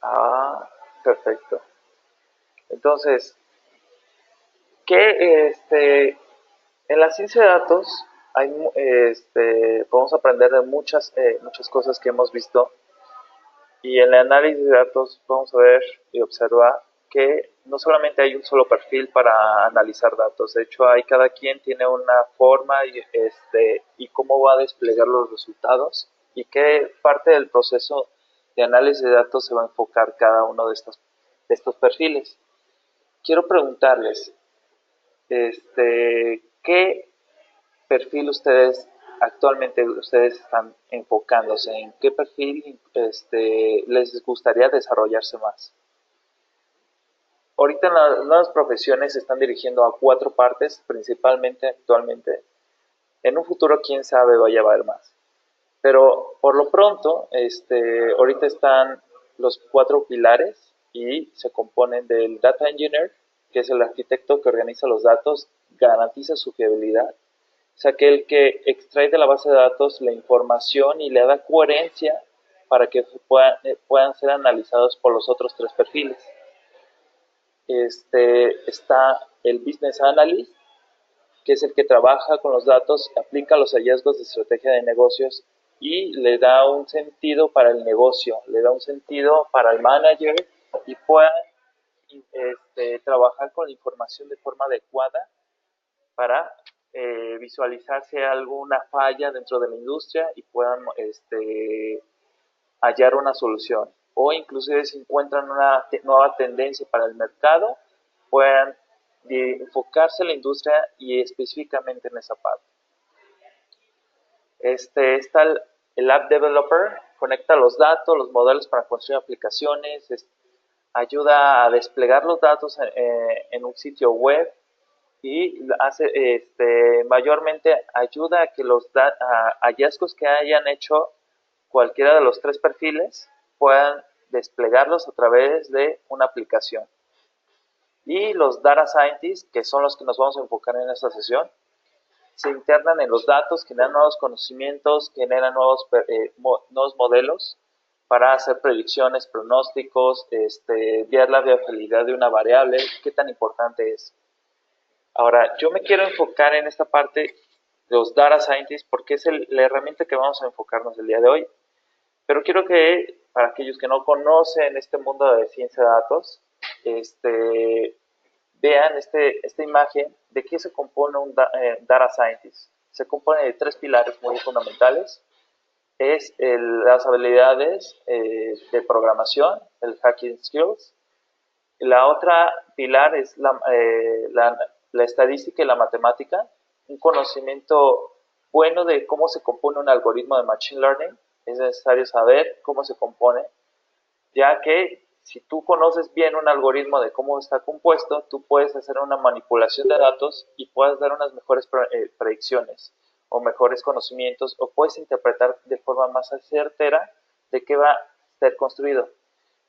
Ah, perfecto. Entonces, ¿qué en la ciencia de datos podemos aprender de muchas cosas que hemos visto y en el análisis de datos vamos a ver y observar que no solamente hay un solo perfil para analizar datos, de hecho cada quien tiene una forma y cómo va a desplegar los resultados y qué parte del proceso de análisis de datos se va a enfocar cada uno de estos perfiles. Quiero preguntarles, ¿qué perfil ustedes están enfocándose? ¿En qué perfil les gustaría desarrollarse más? Ahorita las nuevas profesiones se están dirigiendo a cuatro partes, principalmente actualmente. En un futuro, quién sabe, vaya a haber más. Pero por lo pronto, ahorita están los cuatro pilares y se componen del data engineer, que es el arquitecto que organiza los datos, garantiza su fiabilidad. O sea, aquel que extrae de la base de datos la información y le da coherencia para que puedan ser analizados por los otros tres perfiles. Está el business analyst, que es el que trabaja con los datos, aplica los hallazgos de estrategia de negocios y le da un sentido para el negocio, le da un sentido para el manager y pueda trabajar con la información de forma adecuada para visualizar si hay alguna falla dentro de la industria y puedan hallar una solución. O inclusive si encuentran una nueva tendencia para el mercado, puedan enfocarse en la industria y específicamente en esa parte. Está el App Developer, conecta los datos, los modelos para construir aplicaciones, ayuda a desplegar los datos en un sitio web y mayormente ayuda a que los hallazgos que hayan hecho cualquiera de los tres perfiles puedan desplegarlos a través de una aplicación. Y los data scientists, que son los que nos vamos a enfocar en esta sesión, se internan en los datos, generan nuevos conocimientos, generan nuevos modelos para hacer predicciones, pronósticos, ver la viabilidad de una variable, qué tan importante es. Ahora, yo me quiero enfocar en esta parte de los data scientists porque es la herramienta que vamos a enfocarnos el día de hoy. Pero quiero que, para aquellos que no conocen este mundo de ciencia de datos, vean esta imagen de qué se compone un data scientist. Se compone de tres pilares muy fundamentales. Es las habilidades de programación, el hacking skills. La otra pilar es la estadística y la matemática, un conocimiento bueno de cómo se compone un algoritmo de machine learning. Es necesario saber cómo se compone, ya que si tú conoces bien un algoritmo de cómo está compuesto, tú puedes hacer una manipulación de datos y puedes dar unas mejores predicciones o mejores conocimientos o puedes interpretar de forma más certera de qué va a ser construido.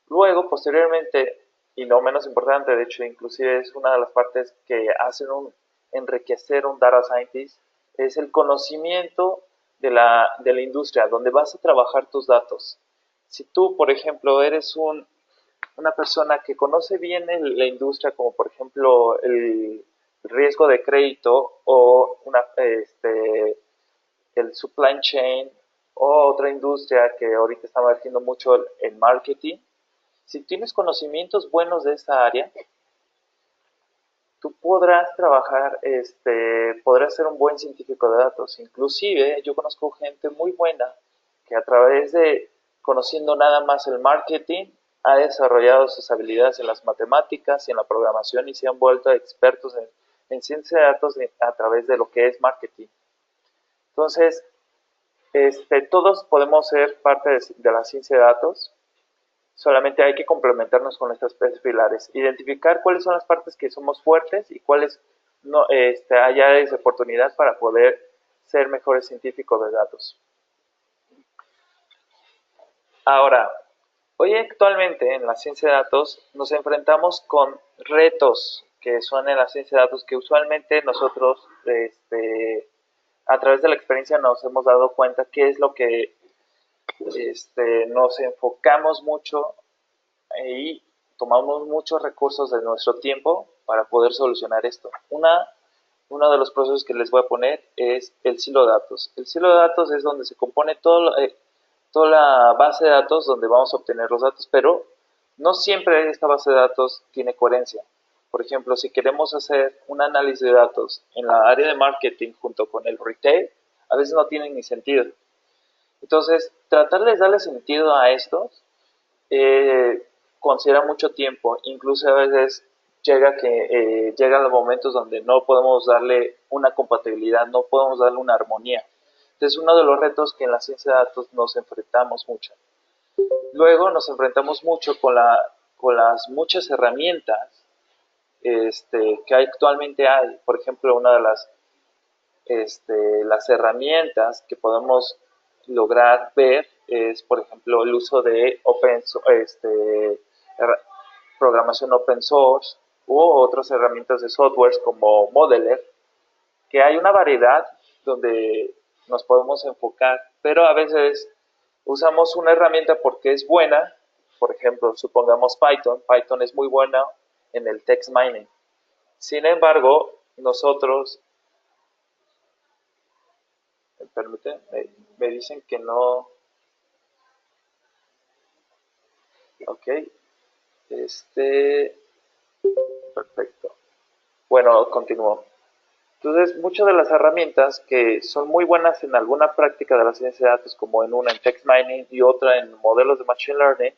Luego, posteriormente, y no menos importante, de hecho, inclusive es una de las partes que hacen enriquecer un data scientist, es el conocimiento de la industria, donde vas a trabajar tus datos. Si tú, por ejemplo, eres una persona que conoce bien la industria, como por ejemplo el riesgo de crédito o el supply chain o otra industria que ahorita está emergiendo mucho el marketing, si tienes conocimientos buenos de esta área, tú podrás trabajar, podrás ser un buen científico de datos. Inclusive, yo conozco gente muy buena que a través de conociendo nada más el marketing, ha desarrollado sus habilidades en las matemáticas y en la programación y se han vuelto expertos en ciencia de datos a través de lo que es marketing. Entonces, todos podemos ser parte de la ciencia de datos. Solamente hay que complementarnos con estos tres pilares. Identificar cuáles son las partes que somos fuertes y cuáles no, hay áreas de oportunidad para poder ser mejores científicos de datos. Ahora, hoy actualmente en la ciencia de datos nos enfrentamos con retos que son en la ciencia de datos que usualmente nosotros a través de la experiencia nos hemos dado cuenta qué es lo que nos enfocamos mucho y tomamos muchos recursos de nuestro tiempo para poder solucionar esto. Uno de los procesos que les voy a poner es el silo de datos. El silo de datos es donde se compone toda la base de datos donde vamos a obtener los datos, pero no siempre esta base de datos tiene coherencia. Por ejemplo, si queremos hacer un análisis de datos en la área de marketing junto con el retail, a veces no tiene ni sentido. Entonces, tratar de darle sentido a estos considera mucho tiempo. Incluso a veces llegan los momentos donde no podemos darle una compatibilidad, no podemos darle una armonía. Entonces, uno de los retos que en la ciencia de datos nos enfrentamos mucho. Luego nos enfrentamos mucho con las muchas herramientas que actualmente hay. Por ejemplo, una de las herramientas que podemos lograr ver es, por ejemplo, el uso de programación open source u otras herramientas de software como Modeler, que hay una variedad donde nos podemos enfocar, pero a veces usamos una herramienta porque es buena. Por ejemplo, supongamos Python. Python es muy buena en el text mining. Sin embargo, nosotros, permiten, me dicen que no. Ok, perfecto. Bueno, continúo. Entonces, muchas de las herramientas que son muy buenas en alguna práctica de la ciencia de datos, como en una en text mining y otra en modelos de machine learning,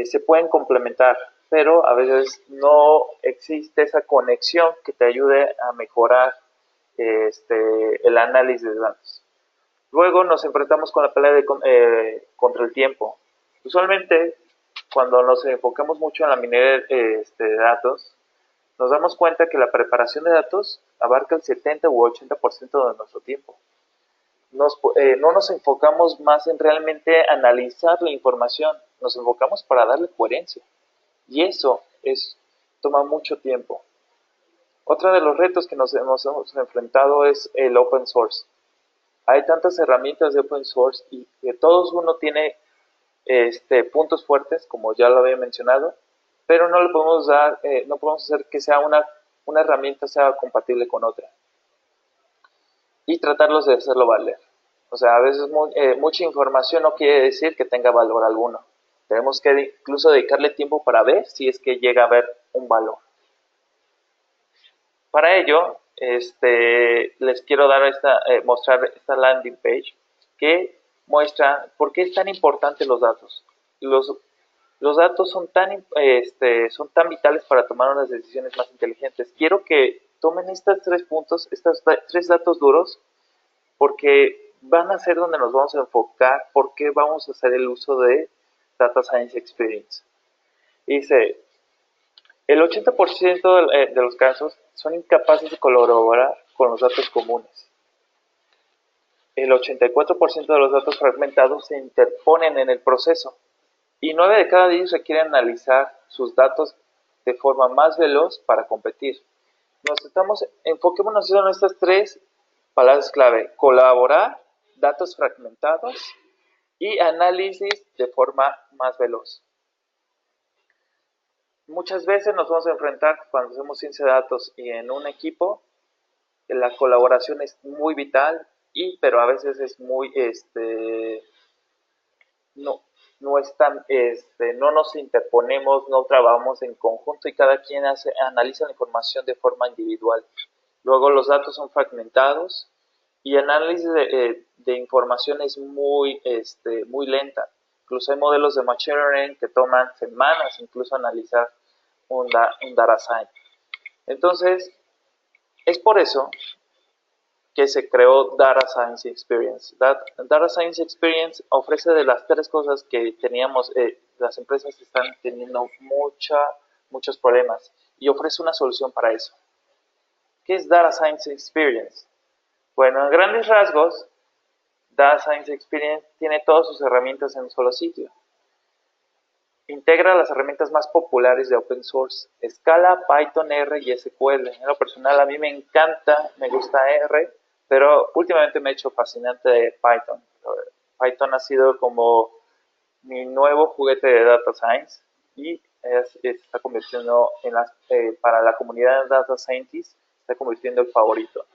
se pueden complementar, pero a veces no existe esa conexión que te ayude a mejorar el análisis de datos. Luego nos enfrentamos con la pelea contra el tiempo. Usualmente, cuando nos enfocamos mucho en la minería de datos, nos damos cuenta que la preparación de datos abarca el 70 u 80% de nuestro tiempo. No nos enfocamos más en realmente analizar la información, nos enfocamos para darle coherencia. Y eso toma mucho tiempo. Otro de los retos que nos hemos enfrentado es el open source. Hay tantas herramientas de open source y que todos uno tiene puntos fuertes, como ya lo había mencionado, pero no le podemos no podemos hacer que sea una herramienta sea compatible con otra y tratarlos de hacerlo valer. O sea, a veces mucha información no quiere decir que tenga valor alguno. Tenemos que incluso dedicarle tiempo para ver si es que llega a haber un valor. Para ello, les quiero mostrar esta landing page que muestra por qué es tan importante los datos. Los datos son tan vitales para tomar unas decisiones más inteligentes. Quiero que tomen estos 3 puntos, estos 3 datos duros, porque van a ser donde nos vamos a enfocar, por qué vamos a hacer el uso de Data Science Experience. Dice, el 80% de los casos son incapaces de colaborar con los datos comunes. El 84% de los datos fragmentados se interponen en el proceso. Y 9 de cada 10 requieren analizar sus datos de forma más veloz para competir. Enfoquémonos en estas 3 palabras clave: colaborar, datos fragmentados y análisis de forma más veloz. Muchas veces nos vamos a enfrentar cuando hacemos ciencia de datos y en un equipo, la colaboración es muy vital, pero a veces es muy, no es tan, no nos interponemos, no trabajamos en conjunto y cada quien analiza la información de forma individual. Luego los datos son fragmentados y el análisis de información es muy lenta. Incluso hay modelos de machine learning que toman semanas incluso analizar un data science. Entonces, es por eso que se creó Data Science Experience. Data Science Experience ofrece de las 3 cosas que teníamos, las empresas están teniendo muchos problemas y ofrece una solución para eso. ¿Qué es Data Science Experience? Bueno, en grandes rasgos, Data Science Experience tiene todas sus herramientas en un solo sitio. Integra las herramientas más populares de open source: Scala, Python, R y SQL. En lo personal, a mí me gusta R, pero últimamente me he hecho fascinante de Python. Python ha sido como mi nuevo juguete de Data Science y se está convirtiendo en para la comunidad de Data Scientists, se está convirtiendo en el favorito.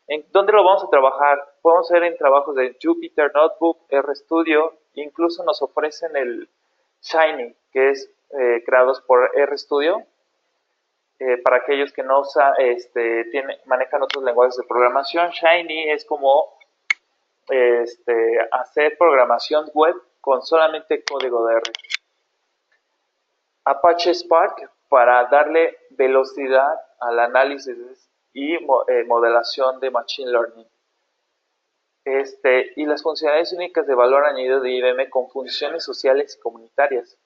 ¿En dónde lo vamos a trabajar? Podemos ver en trabajos de Jupyter Notebook, RStudio, incluso nos ofrecen el Shiny, que es creados por RStudio, para aquellos que no manejan otros lenguajes de programación. Shiny es como hacer programación web con solamente código de R. Apache Spark para darle velocidad al análisis y modelación de Machine Learning. Y las funcionalidades únicas de valor añadido de IBM con funciones sociales y comunitarias.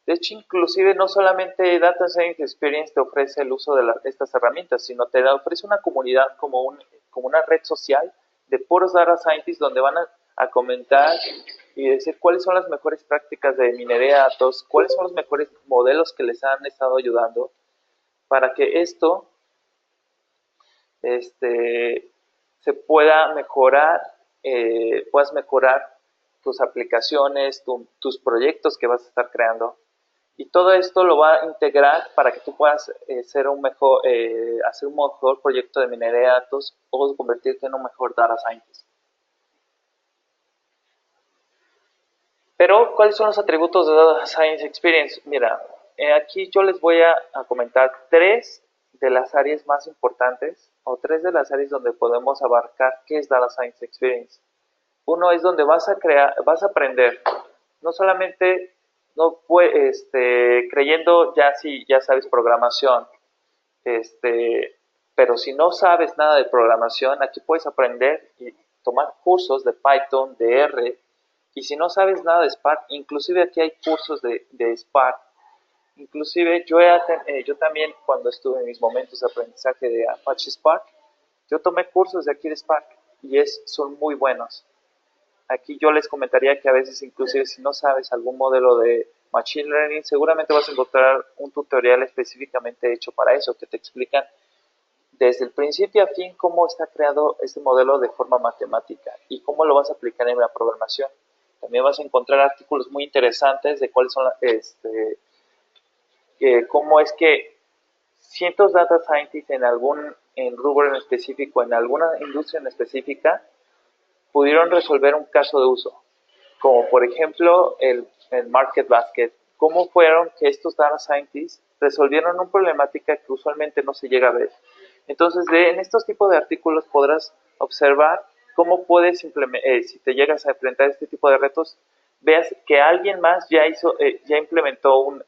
De hecho, inclusive no solamente Data Science Experience te ofrece el uso de estas herramientas, sino te ofrece una comunidad como una red social de puros Data Scientists donde van a comentar y decir cuáles son las mejores prácticas de minería de datos, cuáles son los mejores modelos que les han estado ayudando para que esto se pueda mejorar, puedas mejorar tus aplicaciones, tus proyectos que vas a estar creando. Y todo esto lo va a integrar para que tú puedas hacer un mejor proyecto de minería de datos o convertirte en un mejor data scientist. Pero, ¿cuáles son los atributos de Data Science Experience? Mira, aquí yo les voy a comentar 3 de las áreas más importantes o 3 de las áreas donde podemos abarcar qué es Data Science Experience. Uno es donde vas a aprender, no solamente creyendo si ya sabes programación, pero si no sabes nada de programación, aquí puedes aprender y tomar cursos de Python, de R, y si no sabes nada de Spark, inclusive aquí hay cursos de Spark. Inclusive yo también cuando estuve en mis momentos de aprendizaje de Apache Spark, yo tomé cursos de aquí de Spark y son muy buenos. Aquí yo les comentaría que a veces inclusive si no sabes algún modelo de Machine Learning, seguramente vas a encontrar un tutorial específicamente hecho para eso, que te explican desde el principio a fin cómo está creado este modelo de forma matemática y cómo lo vas a aplicar en la programación. También vas a encontrar artículos muy interesantes de cuáles son cómo es que cientos de data scientists en rubro en específico, en alguna industria en específica, pudieron resolver un caso de uso, como por ejemplo el Market Basket. ¿Cómo fueron que estos data scientists resolvieron una problemática que usualmente no se llega a ver? Entonces, en estos tipos de artículos podrás observar cómo puedes si te llegas a enfrentar este tipo de retos, veas que alguien más ya implementó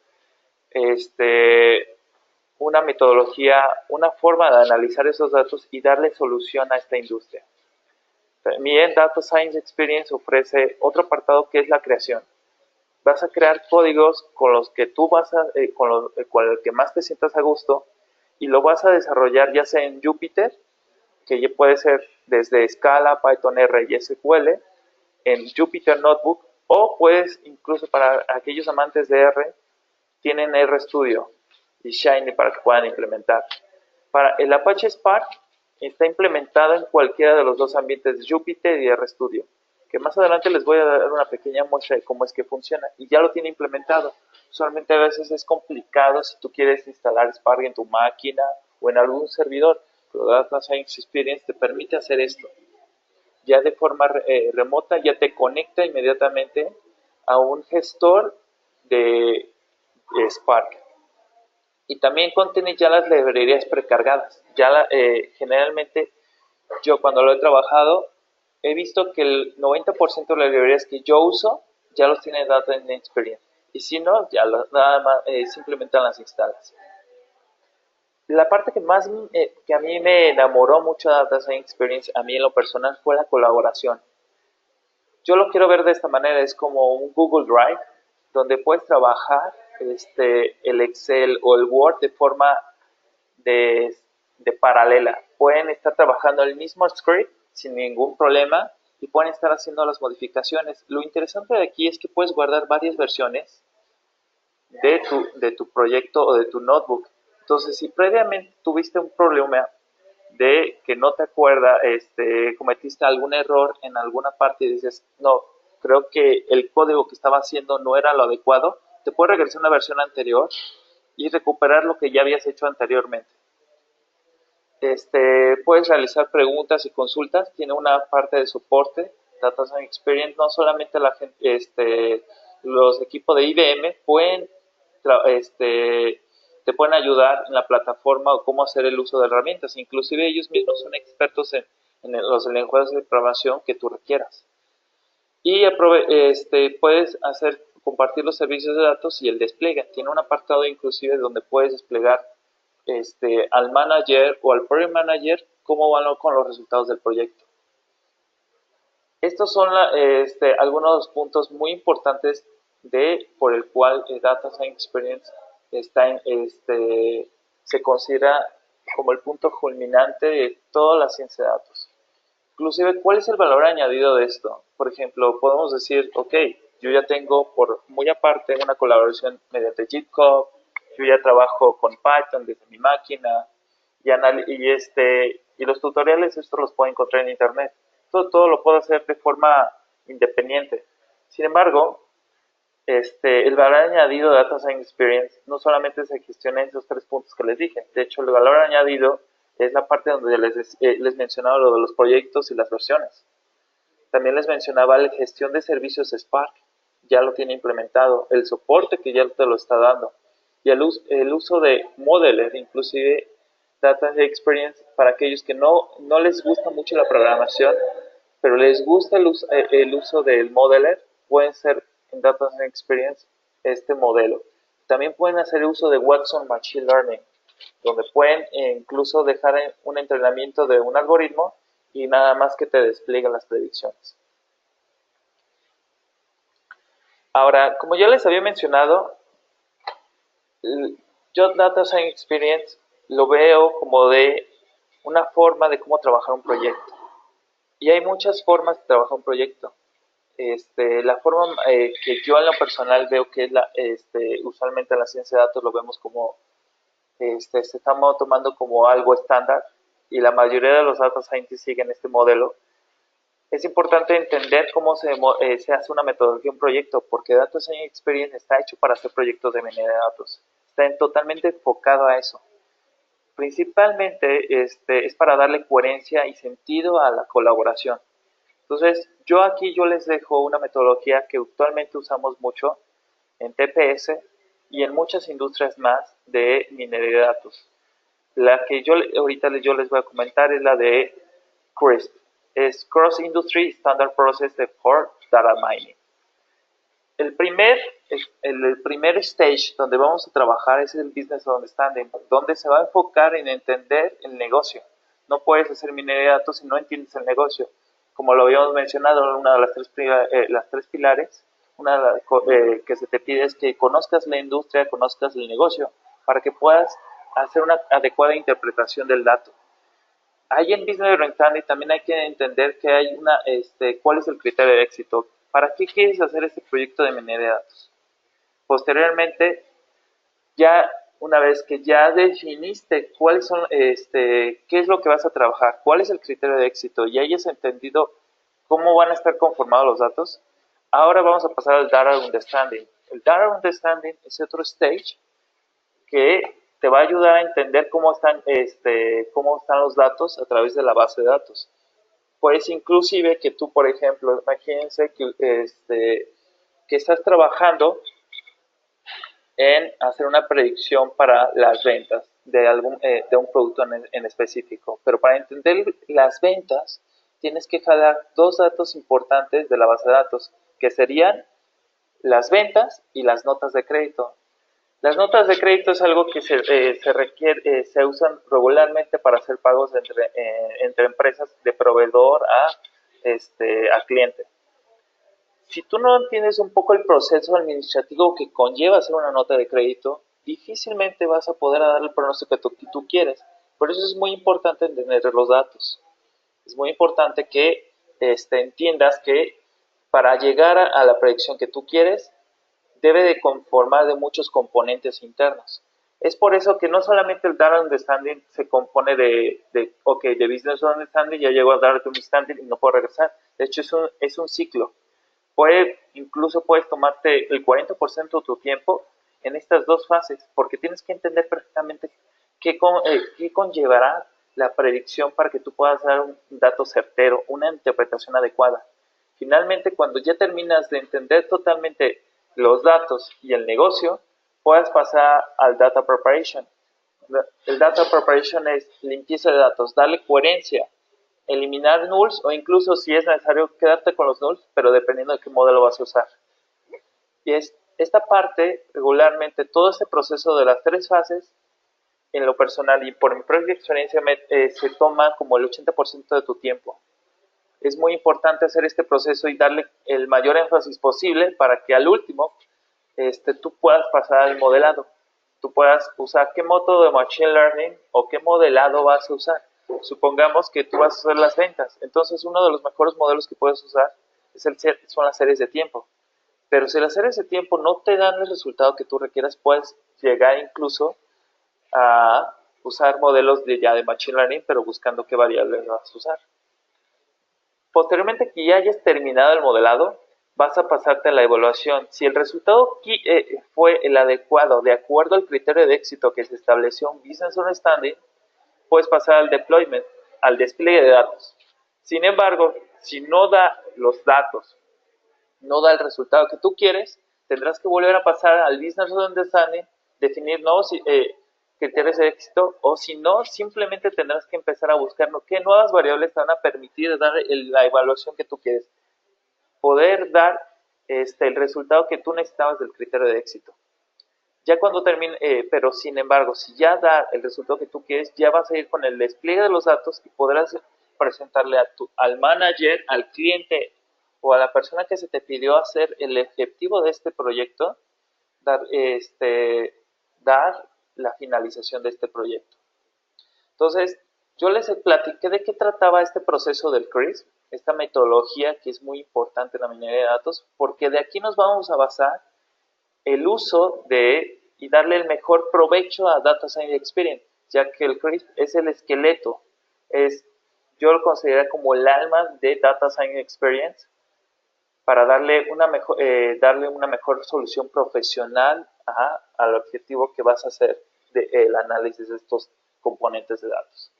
una metodología, una forma de analizar esos datos y darle solución a esta industria. También Data Science Experience ofrece otro apartado que es la creación. Vas a crear códigos con los que tú con el que más te sientas a gusto y lo vas a desarrollar ya sea en Jupyter, que ya puede ser desde Scala, Python, R y SQL, en Jupyter Notebook, o puedes incluso para aquellos amantes de R, tienen RStudio y Shiny para que puedan implementar. Para el Apache Spark está implementado en cualquiera de los dos ambientes de Jupyter y RStudio, que más adelante les voy a dar una pequeña muestra de cómo es que funciona, y ya lo tiene implementado. Usualmente a veces es complicado si tú quieres instalar Spark en tu máquina o en algún servidor, pero Data Science Experience te permite hacer esto. Ya de forma remota, ya te conecta inmediatamente a un gestor de Spark. Y también contiene ya las librerías precargadas. Generalmente yo cuando lo he trabajado he visto que el 90% de las librerías que yo uso ya los tiene Data Experience. Y si no, ya nada más simplemente las instalas. La parte que a mí me enamoró mucho de Data Science Experience, a mí en lo personal, fue la colaboración. Yo lo quiero ver de esta manera, es como un Google Drive, donde puedes trabajar el Excel o el Word de forma de paralela. Pueden estar trabajando el mismo script sin ningún problema y pueden estar haciendo las modificaciones. Lo interesante de aquí es que puedes guardar varias versiones de tu proyecto o de tu notebook. Entonces, si previamente tuviste un problema de que no te acuerdas, cometiste algún error en alguna parte y dices, no, creo que el código que estaba haciendo no era lo adecuado, te puede regresar a una versión anterior y recuperar lo que ya habías hecho anteriormente. Puedes realizar preguntas y consultas, tiene una parte de soporte, Data Science Experience, no solamente la gente, los equipos de IBM pueden, te pueden ayudar en la plataforma o cómo hacer el uso de herramientas, inclusive ellos mismos son expertos en los lenguajes de programación que tú requieras. Y puedes compartir los servicios de datos y el despliegue. Tiene un apartado inclusive donde puedes desplegar al manager o al project manager cómo van con los resultados del proyecto. Estos son algunos de los puntos muy importantes por el cual Data Science Experience se considera como el punto culminante de toda la ciencia de datos. Inclusive, ¿cuál es el valor añadido de esto? Por ejemplo, podemos decir, ok, yo ya tengo por muy aparte una colaboración mediante GitHub, yo ya trabajo con Python desde mi máquina y los tutoriales estos los puedo encontrar en internet. Todo lo puedo hacer de forma independiente. Sin embargo, el valor añadido de Data Science Experience no solamente se gestiona en esos 3 puntos que les dije. De hecho, el valor añadido es la parte donde les mencionaba lo de los proyectos y las versiones. También les mencionaba la gestión de servicios Spark, ya lo tiene implementado, el soporte que ya te lo está dando, y el uso de Modeler, inclusive Data Experience, para aquellos que no les gusta mucho la programación, pero les gusta el uso del Modeler, pueden ser en Data Experience este modelo. También pueden hacer uso de Watson Machine Learning, donde pueden incluso dejar un entrenamiento de un algoritmo y nada más que te despliegue las predicciones. Ahora, como ya les había mencionado, yo Data Science Experience lo veo como de una forma de cómo trabajar un proyecto. Y hay muchas formas de trabajar un proyecto. La forma que yo en lo personal veo que es usualmente en la ciencia de datos lo vemos como se estamos tomando como algo estándar y la mayoría de los data scientists siguen este modelo. Es importante entender cómo se hace una metodología, un proyecto, porque Data Science Experience está hecho para hacer proyectos de minería de datos. Está totalmente enfocado a eso. Principalmente es para darle coherencia y sentido a la colaboración. Entonces, yo les dejo una metodología que actualmente usamos mucho en TPS y en muchas industrias más de minería de datos. La que ahorita yo les voy a comentar es la de CRISP. Es Cross Industry Standard Process for Data Mining. El primer stage donde vamos a trabajar es el Business Understanding, donde se va a enfocar en entender el negocio. No puedes hacer minería de datos si no entiendes el negocio. Como lo habíamos mencionado, una de las tres pilares, que se te pide es que conozcas la industria, conozcas el negocio, para que puedas hacer una adecuada interpretación del dato. Ahí en Business Understanding también hay que entender que hay cuál es el criterio de éxito. ¿Para qué quieres hacer este proyecto de minería de datos? Posteriormente, ya una vez que ya definiste cuáles son, qué es lo que vas a trabajar, cuál es el criterio de éxito y hayas entendido cómo van a estar conformados los datos, ahora vamos a pasar al Data Understanding. El Data Understanding es otro stage que te va a ayudar a entender cómo están los datos a través de la base de datos. Pues inclusive que tú, por ejemplo, imagínense que estás trabajando en hacer una predicción para las ventas de un producto en específico. Pero para entender las ventas, tienes que jalar 2 datos importantes de la base de datos, que serían las ventas y las notas de crédito. Las notas de crédito es algo que se usan regularmente para hacer pagos entre empresas de proveedor a cliente. Si tú no entiendes un poco el proceso administrativo que conlleva hacer una nota de crédito, difícilmente vas a poder dar el pronóstico que tú quieres. Por eso es muy importante entender los datos. Es muy importante que entiendas que para llegar a la predicción que tú quieres, debe de conformar de muchos componentes internos. Es por eso que no solamente el Data Understanding se compone de Business Understanding, ya llego a Data Understanding y no puedo regresar. De hecho, es un ciclo. Incluso puedes tomarte el 40% de tu tiempo en estas dos fases, porque tienes que entender perfectamente qué conllevará la predicción para que tú puedas dar un dato certero, una interpretación adecuada. Finalmente, cuando ya terminas de entender totalmente los datos y el negocio, puedes pasar al data preparation. El data preparation es limpieza de datos, darle coherencia, eliminar nulls o incluso si es necesario quedarte con los nulls, pero dependiendo de qué modelo vas a usar. Y esta parte, regularmente, todo este proceso de las tres fases, en lo personal y por mi propia experiencia, se toma como el 80% de tu tiempo. Es muy importante hacer este proceso y darle el mayor énfasis posible para que al último tú puedas pasar al modelado. Tú puedas usar qué método de Machine Learning o qué modelado vas a usar. Supongamos que tú vas a hacer las ventas. Entonces, uno de los mejores modelos que puedes usar son las series de tiempo. Pero si las series de tiempo no te dan el resultado que tú requieras, puedes llegar incluso a usar modelos de Machine Learning, pero buscando qué variables vas a usar. Posteriormente que ya hayas terminado el modelado, vas a pasarte a la evaluación. Si el resultado fue el adecuado, de acuerdo al criterio de éxito que se estableció en Business Understanding, puedes pasar al deployment, al despliegue de datos. Sin embargo, si no da los datos, no da el resultado que tú quieres, tendrás que volver a pasar al Business Understanding, definir nuevos criterios de éxito, o si no, simplemente tendrás que empezar a buscar qué nuevas variables te van a permitir dar la evaluación que tú quieres, poder dar el resultado que tú necesitabas del criterio de éxito. Ya cuando termine, pero sin embargo, si ya da el resultado que tú quieres, ya vas a ir con el despliegue de los datos y podrás presentarle al manager, al cliente o a la persona que se te pidió hacer el objetivo de este proyecto, dar la finalización de este proyecto. Entonces, yo les platiqué de qué trataba este proceso del CRISP, esta metodología que es muy importante en la minería de datos, porque de aquí nos vamos a basar el uso y darle el mejor provecho a Data Science Experience, ya que el CRISP es el esqueleto, yo lo considero como el alma de Data Science Experience, para darle una mejor solución profesional al objetivo que vas a hacer del análisis de estos componentes de datos.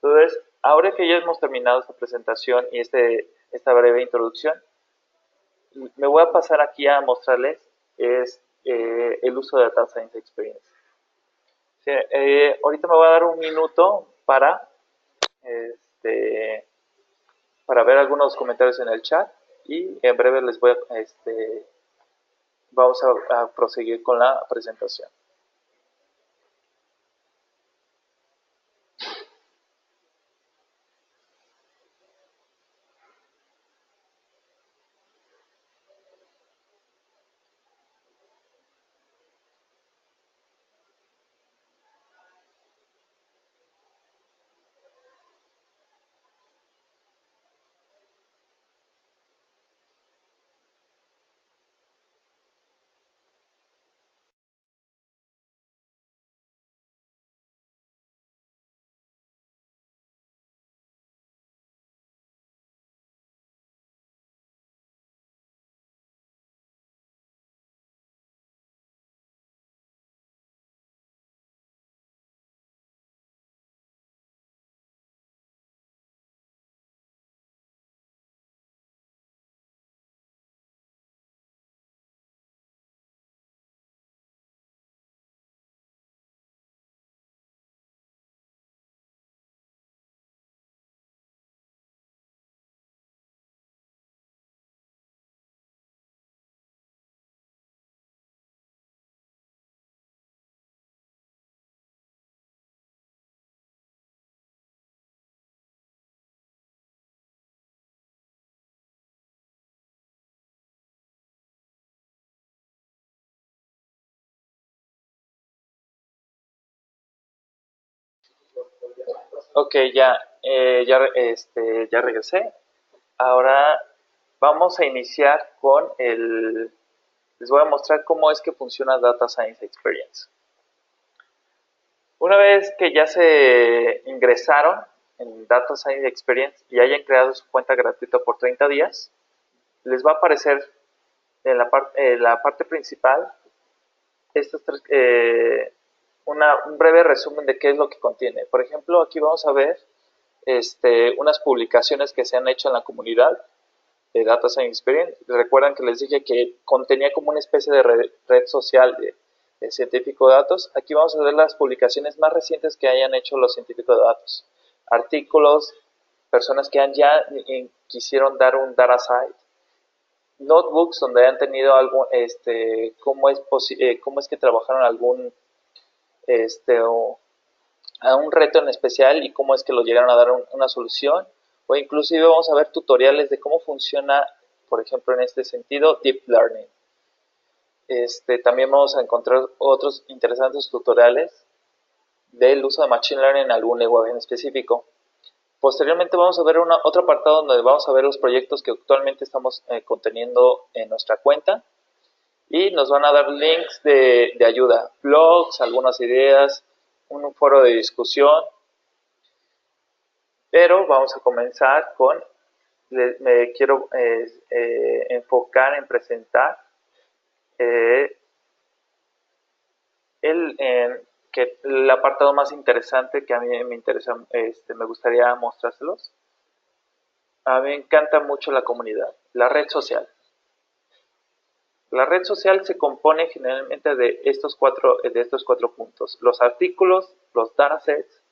Entonces, ahora que ya hemos terminado esta presentación y esta breve introducción, me voy a pasar aquí a mostrarles el uso de Data Science Experience. Sí, ahorita me voy a dar un minuto para ver algunos comentarios en el chat y en breve les voy vamos a proseguir con la presentación. Ok, ya regresé. Ahora vamos a iniciar les voy a mostrar cómo es que funciona Data Science Experience. Una vez que ya se ingresaron en Data Science Experience y hayan creado su cuenta gratuita por 30 días, les va a aparecer en la parte principal estos tres, un breve resumen de qué es lo que contiene. Por ejemplo, aquí vamos a ver unas publicaciones que se han hecho en la comunidad de Data Science Experience. Recuerdan que les dije que contenía como una especie de red social de científico de datos. Aquí vamos a ver las publicaciones más recientes que hayan hecho los científicos de datos. Artículos, personas que quisieron dar un data site, notebooks donde han tenido algo, cómo es que trabajaron algún, a un reto en especial y cómo es que lo llegaron a dar una solución, o inclusive vamos a ver tutoriales de cómo funciona, por ejemplo, en este sentido, Deep Learning. También vamos a encontrar otros interesantes tutoriales del uso de Machine Learning en algún lenguaje en específico. Posteriormente vamos a ver otro apartado donde vamos a ver los proyectos que actualmente estamos conteniendo en nuestra cuenta y nos van a dar links de ayuda, blogs, algunas ideas, un foro de discusión. Pero vamos a comenzar con, me quiero enfocar en presentar el apartado más interesante que a mí me interesa, me gustaría mostrárselos. A mí me encanta mucho la comunidad, la red social. La red social se compone generalmente de estos cuatro puntos: los artículos, los datasets,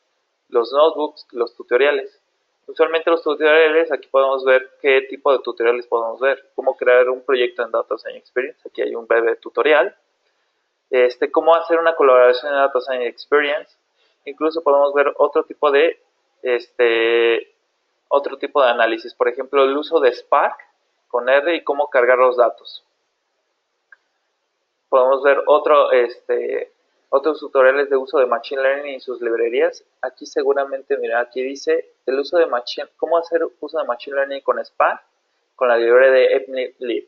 los notebooks, los tutoriales. Usualmente los tutoriales, aquí podemos ver qué tipo de tutoriales podemos ver. Cómo crear un proyecto en Data Science Experience, aquí hay un breve tutorial. Cómo hacer una colaboración en Data Science Experience. Incluso podemos ver otro tipo de análisis. Por ejemplo, el uso de Spark con R y cómo cargar los datos. Podemos ver otros tutoriales de uso de Machine Learning y sus librerías. Aquí seguramente, mira, aquí dice el uso de cómo hacer uso de Machine Learning con Spark, con la librería de MLlib.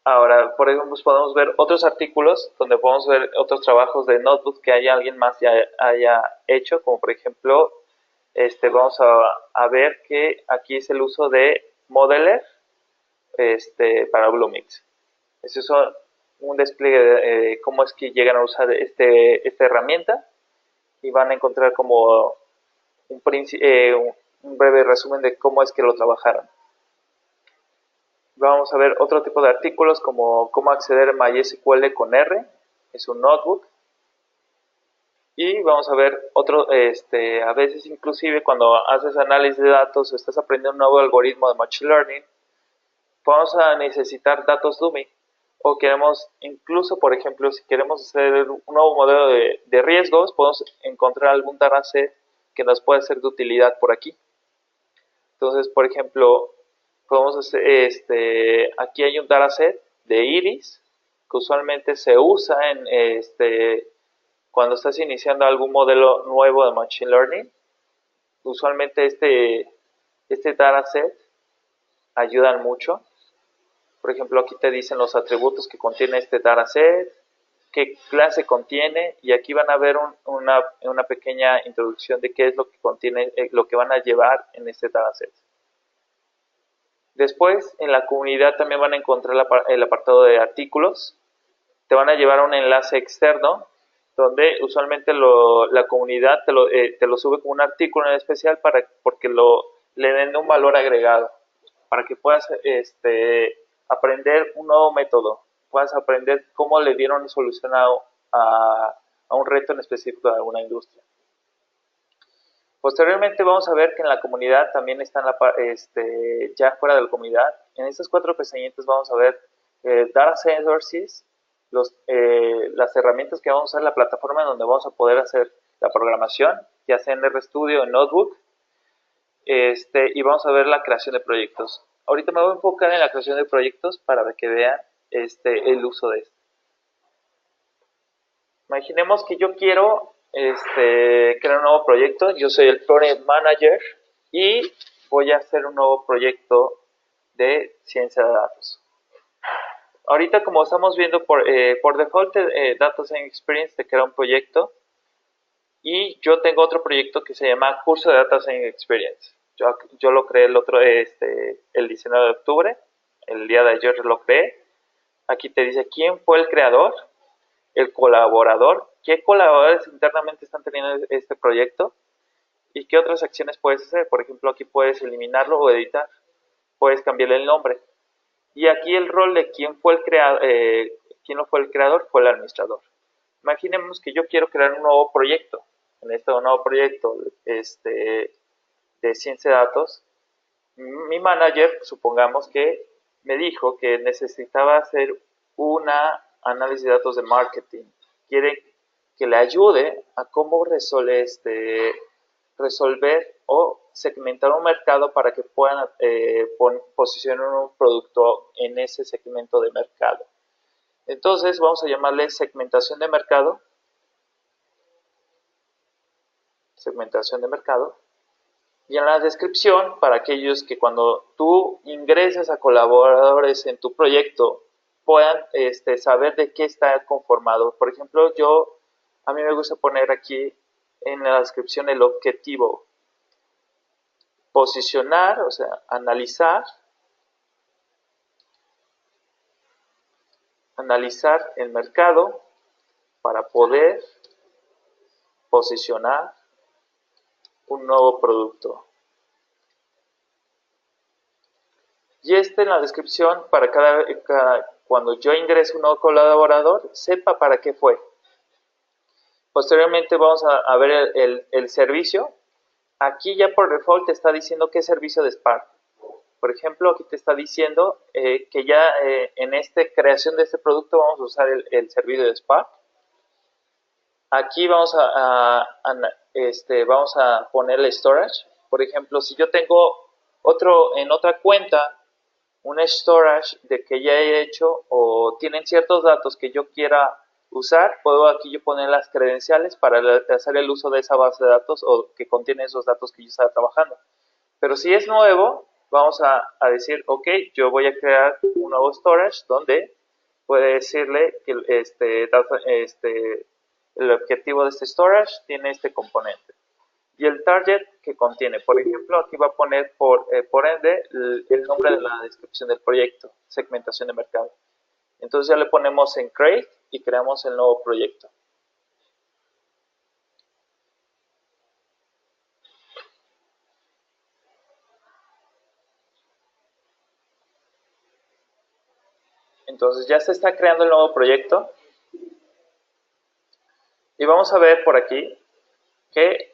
Ahora, por ejemplo, podemos ver otros artículos donde podemos ver otros trabajos de notebooks que alguien más ya haya hecho, como por ejemplo, vamos a ver que aquí es el uso de Modeler para Bluemix. Eso es un despliegue de cómo es que llegan a usar esta herramienta y van a encontrar como un breve resumen de cómo es que lo trabajaron. Vamos a ver otro tipo de artículos como cómo acceder a MySQL con R, es un notebook. Y vamos a ver otro, a veces inclusive cuando haces análisis de datos o estás aprendiendo un nuevo algoritmo de Machine Learning, vamos a necesitar datos dummy. O queremos, incluso por ejemplo, si queremos hacer un nuevo modelo de riesgos, podemos encontrar algún dataset que nos pueda ser de utilidad por aquí. Entonces, por ejemplo, podemos hacer, aquí hay un dataset de iris que usualmente se usa cuando estás iniciando algún modelo nuevo de Machine Learning. Usualmente este dataset ayudan mucho. Por ejemplo, aquí te dicen los atributos que contiene este dataset, qué clase contiene, y aquí van a ver una pequeña introducción de qué es lo que contiene, lo que van a llevar en este dataset. Después, en la comunidad también van a encontrar el apartado de artículos. Te van a llevar a un enlace externo donde usualmente la comunidad te lo sube como un artículo en especial porque le den un valor agregado, para que puedas aprender un nuevo método, puedas aprender cómo le dieron solución a un reto en específico de alguna industria. Posteriormente vamos a ver que en la comunidad también están ya fuera de la comunidad. En estas 4 pestañitas vamos a ver Data Sources, las herramientas que vamos a usar, la plataforma en donde vamos a poder hacer la programación, ya sea en RStudio o en Notebook, y vamos a ver la creación de proyectos. Ahorita me voy a enfocar en la creación de proyectos para que vean el uso de esto. Imaginemos que yo quiero crear un nuevo proyecto. Yo soy el Project Manager y voy a hacer un nuevo proyecto de ciencia de datos. Ahorita, como estamos viendo por default, Data Science Experience te crea un proyecto y yo tengo otro proyecto que se llama Curso de Data Science Experience. Yo lo creé el 19 de octubre, el día de ayer lo creé. Aquí te dice quién fue el creador, el colaborador, qué colaboradores internamente están teniendo este proyecto y qué otras acciones puedes hacer. Por ejemplo, aquí puedes eliminarlo o editar, puedes cambiarle el nombre. Y aquí el rol de quién fue el creador, quién no fue el creador, fue el administrador. Imaginemos que yo quiero crear un nuevo proyecto. En este nuevo proyecto de ciencia de datos, mi manager, supongamos que me dijo que necesitaba hacer una análisis de datos de marketing. Quiere que le ayude a cómo resolver o segmentar un mercado para que puedan posicionar un producto en ese segmento de mercado. Entonces vamos a llamarle segmentación de mercado. Segmentación de mercado. Y en la descripción, para aquellos que cuando tú ingreses a colaboradores en tu proyecto puedan saber de qué está conformado. Por ejemplo, a mí me gusta poner aquí en la descripción el objetivo. Posicionar, o sea, analizar el mercado para poder posicionar un nuevo producto. Y en la descripción, para cuando yo ingrese un nuevo colaborador, sepa para qué fue. Posteriormente vamos a ver el servicio. Aquí ya por default te está diciendo qué servicio de Spark. Por ejemplo, aquí te está diciendo que ya en esta creación de este producto vamos a usar el servicio de Spark. Aquí vamos a ponerle storage. Por ejemplo, si yo tengo en otra cuenta un storage de que ya he hecho o tienen ciertos datos que yo quiera usar, puedo aquí yo poner las credenciales para hacer el uso de esa base de datos o que contiene esos datos que yo estaba trabajando. Pero si es nuevo, vamos a decir, ok, yo voy a crear un nuevo storage donde puede decirle que el objetivo de este storage tiene este componente. Y el target que contiene, por ejemplo, aquí va a poner por ende el nombre de la descripción del proyecto, segmentación de mercado. Entonces ya le ponemos en create y creamos el nuevo proyecto. Entonces ya se está creando el nuevo proyecto. Y vamos a ver por aquí que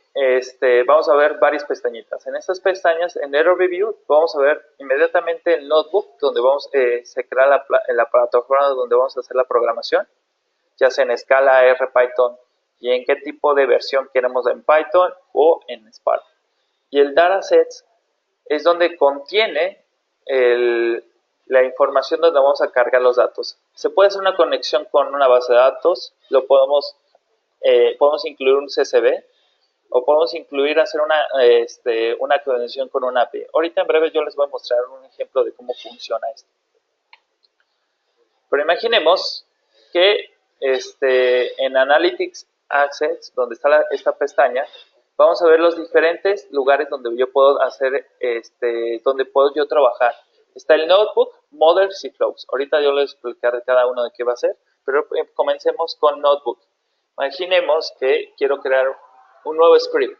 vamos a ver varias pestañitas. En estas pestañas, en Error Review, vamos a ver inmediatamente el notebook donde se crea la plataforma donde vamos a hacer la programación, ya sea en Scala, R, Python, y en qué tipo de versión queremos en Python o en Spark. Y el datasets es donde contiene la información donde vamos a cargar los datos. Se puede hacer una conexión con una base de datos, podemos incluir un CSV o podemos hacer una conexión con un API. Ahorita en breve yo les voy a mostrar un ejemplo de cómo funciona esto. Pero imaginemos que en Analytics Access, donde está esta pestaña, vamos a ver los diferentes lugares donde yo puedo hacer, donde puedo yo trabajar. Está el Notebook, Models y Flows. Ahorita yo les explicaré cada uno de qué va a ser, pero comencemos con Notebook. Imaginemos que quiero crear un nuevo script.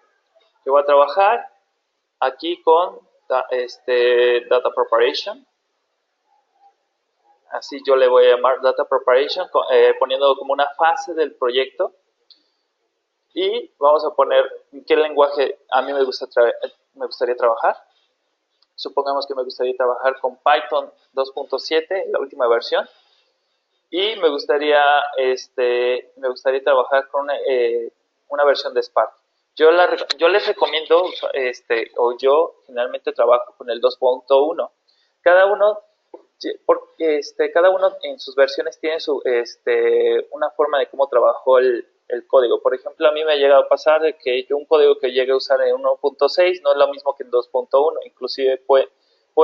Yo voy a trabajar aquí con Data Preparation. Así yo le voy a llamar Data Preparation, poniendo como una fase del proyecto. Y vamos a poner en qué lenguaje a mí me gustaría trabajar. Supongamos que me gustaría trabajar con Python 2.7, la última versión. Y me gustaría trabajar con una versión de Spark. Yo les recomiendo, yo generalmente trabajo con el 2.1. Cada uno en sus versiones tiene una forma de cómo trabajó el código. Por ejemplo, a mí me ha llegado a pasar de que un código que llegue a usar en 1.6 no es lo mismo que en 2.1. Inclusive puede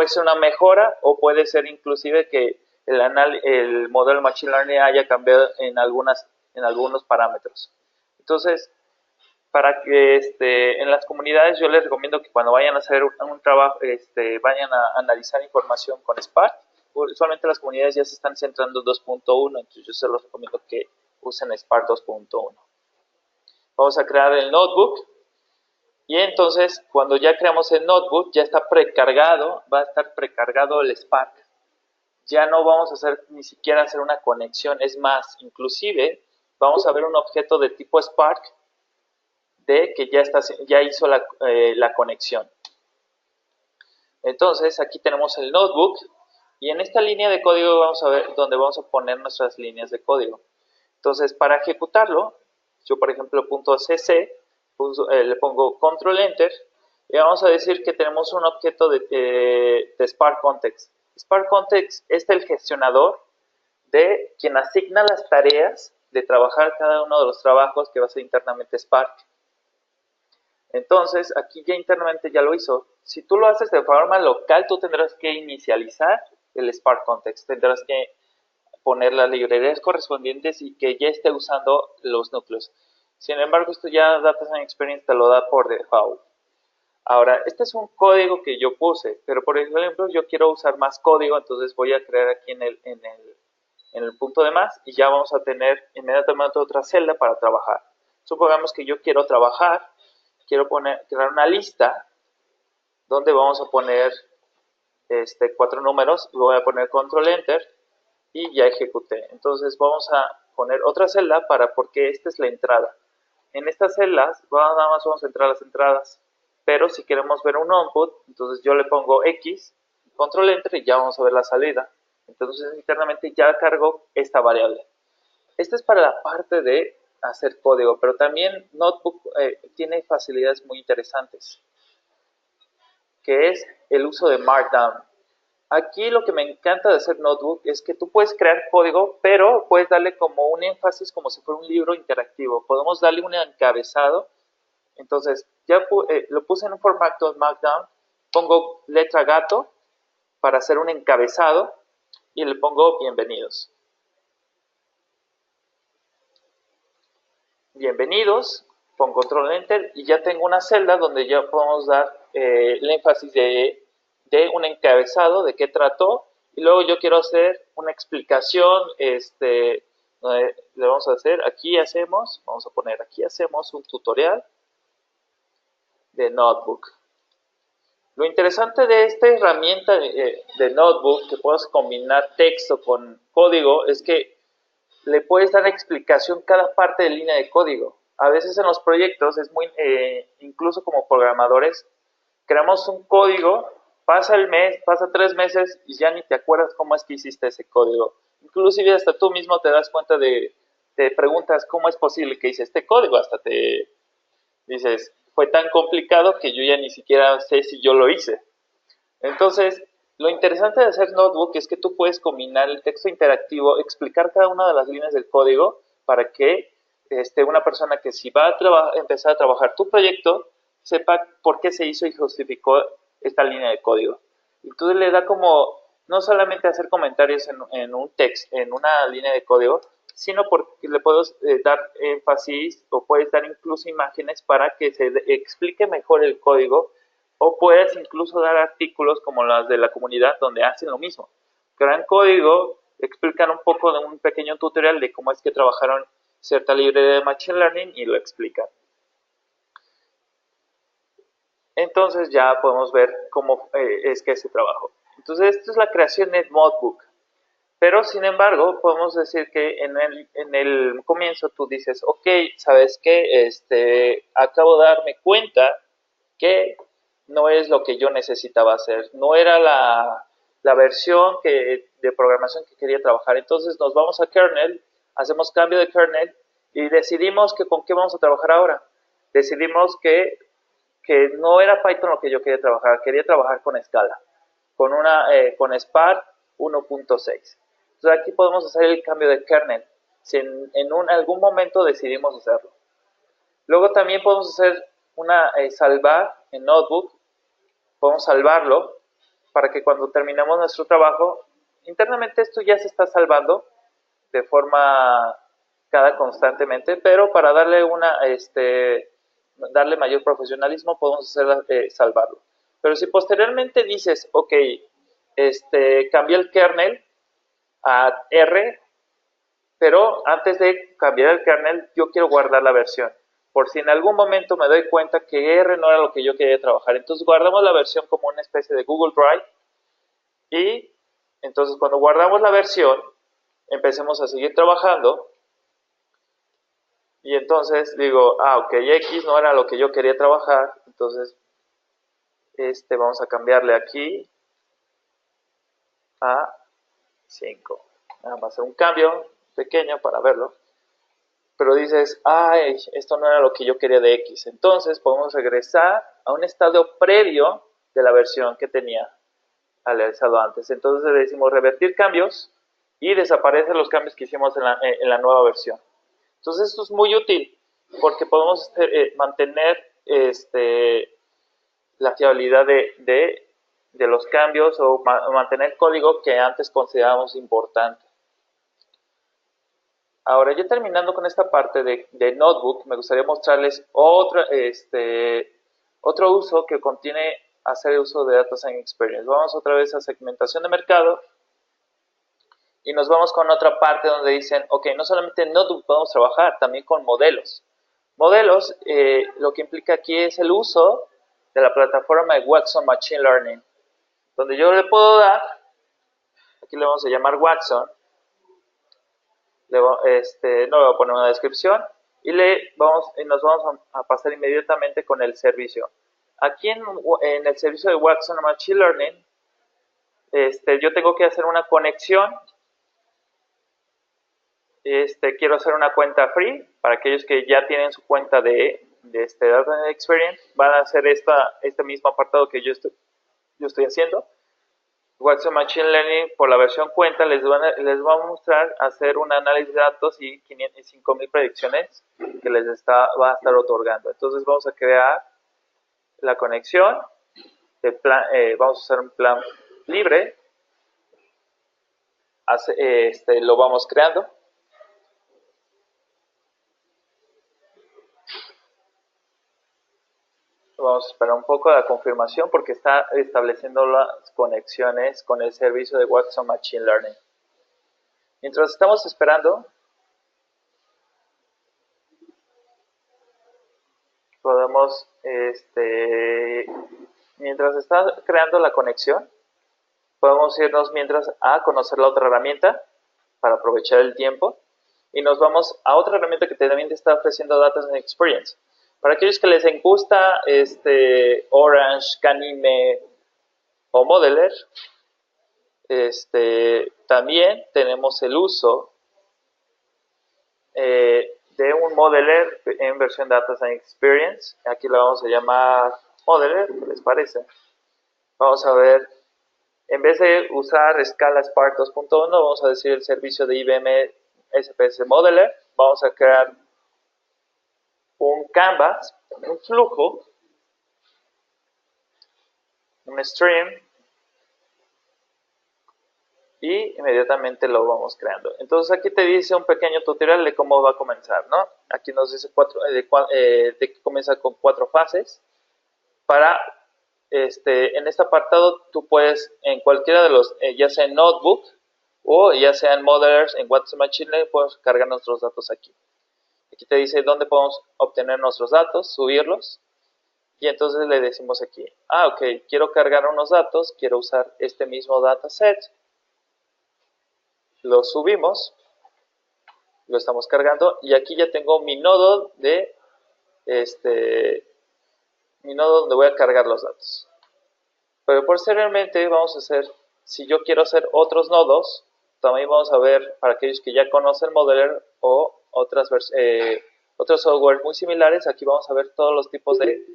ser una mejora o puede ser inclusive que el modelo Machine Learning haya cambiado en algunos parámetros. Entonces, para que en las comunidades yo les recomiendo que cuando vayan a hacer un trabajo, vayan a analizar información con Spark. Usualmente las comunidades ya se están centrando en 2.1, entonces yo se los recomiendo que usen Spark 2.1. Vamos a crear el notebook y entonces cuando ya creamos el notebook ya está precargado, va a estar precargado el Spark. Ya no vamos a hacer ni siquiera hacer una conexión, es más, inclusive vamos a ver un objeto de tipo Spark de que ya hizo la conexión. Entonces aquí tenemos el notebook y en esta línea de código vamos a ver dónde vamos a poner nuestras líneas de código. Entonces para ejecutarlo, yo por ejemplo .cc, le pongo control enter y vamos a decir que tenemos un objeto de Spark Context. Spark Context es el gestionador de quien asigna las tareas de trabajar cada uno de los trabajos que va a hacer internamente Spark. Entonces, aquí ya internamente ya lo hizo. Si tú lo haces de forma local, tú tendrás que inicializar el Spark Context. Tendrás que poner las librerías correspondientes y que ya esté usando los núcleos. Sin embargo, esto ya Data Science Experience te lo da por default. Ahora, este es un código que yo puse, pero por ejemplo, yo quiero usar más código, entonces voy a crear aquí en el punto de más y ya vamos a tener inmediatamente otra celda para trabajar. Supongamos que yo quiero trabajar, quiero crear una lista donde vamos a poner 4 números y voy a poner control enter y ya ejecuté. Entonces vamos a poner otra celda porque esta es la entrada. En estas celdas nada más vamos a entrar las entradas, pero si queremos ver un output, entonces yo le pongo X, control enter y ya vamos a ver la salida. Entonces internamente ya cargo esta variable. Esta es para la parte de hacer código, pero también Notebook tiene facilidades muy interesantes, que es el uso de Markdown. Aquí lo que me encanta de hacer Notebook es que tú puedes crear código, pero puedes darle como un énfasis como si fuera un libro interactivo. Podemos darle un encabezado. Entonces, ya lo puse en un formato Markdown. Pongo letra gato para hacer un encabezado y le pongo bienvenidos. Bienvenidos, con control enter y ya tengo una celda donde ya podemos dar el énfasis de un encabezado, de qué trató, y luego yo quiero hacer una explicación, le vamos a hacer, vamos a poner aquí hacemos un tutorial de Notebook. Lo interesante de esta herramienta de Notebook, que puedes combinar texto con código, es que le puedes dar explicación cada parte de línea de código. A veces en los proyectos es muy, incluso como programadores, creamos un código, pasa el mes, pasa 3 meses y ya ni te acuerdas cómo es que hiciste ese código. Inclusive hasta tú mismo te das cuenta te preguntas cómo es posible que hice este código, hasta te dices, fue tan complicado que yo ya ni siquiera sé si yo lo hice. Entonces, lo interesante de hacer Notebook es que tú puedes combinar el texto interactivo, explicar cada una de las líneas del código para que una persona que si va a empezar a trabajar tu proyecto sepa por qué se hizo y justificó esta línea de código. Entonces le da como no solamente hacer comentarios en un texto, en una línea de código, sino porque le puedes dar énfasis o puedes dar incluso imágenes para que se explique mejor el código. O puedes incluso dar artículos como las de la comunidad donde hacen lo mismo. Crean código, explican un poco de un pequeño tutorial de cómo es que trabajaron cierta librería de Machine Learning y lo explican. Entonces ya podemos ver cómo es que se trabajó. Entonces esto es la creación de Notebook. Pero sin embargo, podemos decir que en el comienzo tú dices, ok, ¿sabes qué? Acabo de darme cuenta que no es lo que yo necesitaba hacer, no era la versión de programación que quería trabajar. Entonces nos vamos a kernel, hacemos cambio de kernel y decidimos que con qué vamos a trabajar ahora. Decidimos que no era Python lo que yo quería trabajar con Scala, con Spark 1.6. Entonces aquí podemos hacer el cambio de kernel, si en algún momento decidimos hacerlo. Luego también podemos hacer salvar en Notebook, podemos salvarlo para que cuando terminemos nuestro trabajo, internamente esto ya se está salvando de forma constantemente, pero para darle darle mayor profesionalismo, podemos hacer, salvarlo. Pero si posteriormente dices, ok, cambié el kernel a R, pero antes de cambiar el kernel, yo quiero guardar la versión. Por si en algún momento me doy cuenta que R no era lo que yo quería trabajar. Entonces guardamos la versión como una especie de Google Drive. Y entonces cuando guardamos la versión, empecemos a seguir trabajando. Y entonces digo, ok, X no era lo que yo quería trabajar. Entonces, vamos a cambiarle aquí a 5. Vamos a hacer un cambio pequeño para verlo. Pero dices, ay, esto no era lo que yo quería de X. Entonces podemos regresar a un estado previo de la versión que tenía realizado antes. Entonces le decimos revertir cambios y desaparecen los cambios que hicimos en la nueva versión. Entonces esto es muy útil porque podemos mantener la fiabilidad de los cambios o mantener código que antes considerábamos importante. Ahora, ya terminando con esta parte de Notebook, me gustaría mostrarles otro uso que contiene hacer uso de Data Science Experience. Vamos otra vez a segmentación de mercado y nos vamos con otra parte donde dicen, ok, no solamente en Notebook podemos trabajar, también con modelos. Modelos, lo que implica aquí es el uso de la plataforma de Watson Machine Learning, donde yo le puedo dar, aquí le vamos a llamar Watson, no le voy a poner una descripción y nos vamos a pasar inmediatamente con el servicio. Aquí en el servicio de Watson Machine Learning, yo tengo que hacer una conexión. Quiero hacer una cuenta free para aquellos que ya tienen su cuenta de Data Experience. Van a hacer este mismo apartado que yo estoy haciendo. Watson Machine Learning por la versión cuenta les va a mostrar hacer un análisis de datos y 5,000 predicciones que va a estar otorgando. Entonces vamos a crear la conexión, vamos a usar un plan libre, lo vamos creando. Vamos a esperar un poco la confirmación porque está estableciendo las conexiones con el servicio de Watson Machine Learning. Mientras estamos esperando, podemos, mientras está creando la conexión, podemos irnos mientras a conocer la otra herramienta para aprovechar el tiempo y nos vamos a otra herramienta que también te está ofreciendo Data Experience. Para aquellos que les gusta Orange, Canime o Modeler, también tenemos el uso de un Modeler en versión Data Science Experience. Aquí lo vamos a llamar Modeler, ¿qué les parece? Vamos a ver, en vez de usar Scala Spark 2.1, vamos a decir el servicio de IBM SPS Modeler. Vamos a crear un canvas, un flujo, un stream, y inmediatamente lo vamos creando. Entonces aquí te dice un pequeño tutorial de cómo va a comenzar, ¿no? Aquí nos dice que comienza con 4 fases. En este apartado tú puedes en cualquiera de los, ya sea en Notebook o ya sea en Modelers, en Watson Machine Learning, podemos cargar nuestros datos aquí. Aquí te dice dónde podemos obtener nuestros datos, subirlos. Y entonces le decimos aquí, ok, quiero cargar unos datos, quiero usar este mismo dataset. Lo subimos, lo estamos cargando y aquí ya tengo mi nodo mi nodo donde voy a cargar los datos. Pero posteriormente vamos a hacer, si yo quiero hacer otros nodos, también vamos a ver para aquellos que ya conocen Modeler o otros software muy similares, aquí vamos a ver todos los tipos de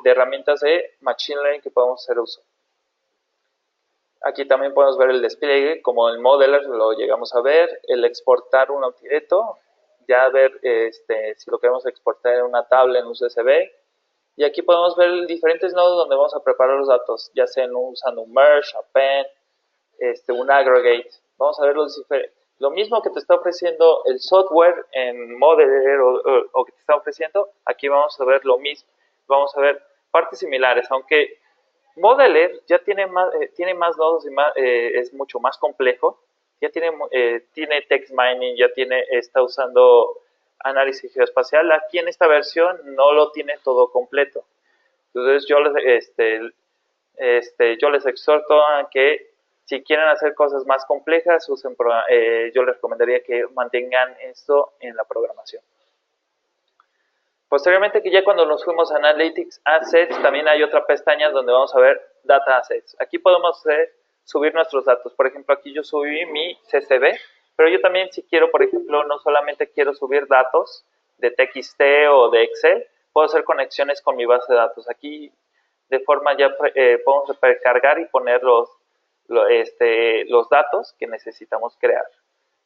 herramientas de Machine Learning que podemos hacer uso. Aquí también podemos ver el despliegue, como el Modeler lo llegamos a ver, el exportar un objeto, ya ver si lo queremos exportar en una tabla, en un CSV. Y aquí podemos ver diferentes nodos donde vamos a preparar los datos, ya sea usando un merge, append, un aggregate. Vamos a ver Lo mismo que te está ofreciendo el software en Modeler o que te está ofreciendo, aquí vamos a ver lo mismo. Vamos a ver partes similares, aunque Modeler ya tiene más nodos y es mucho más complejo. Ya tiene text mining, está usando análisis geoespacial. Aquí en esta versión no lo tiene todo completo. Entonces yo les exhorto a que si quieren hacer cosas más complejas, yo les recomendaría que mantengan esto en la programación. Posteriormente, que ya cuando nos fuimos a Analytics Assets, también hay otra pestaña donde vamos a ver Data Assets. Aquí podemos subir nuestros datos. Por ejemplo, aquí yo subí mi CSV, pero yo también si quiero, por ejemplo, no solamente quiero subir datos de TXT o de Excel, puedo hacer conexiones con mi base de datos. Aquí de forma ya podemos precargar y poner los datos que necesitamos crear.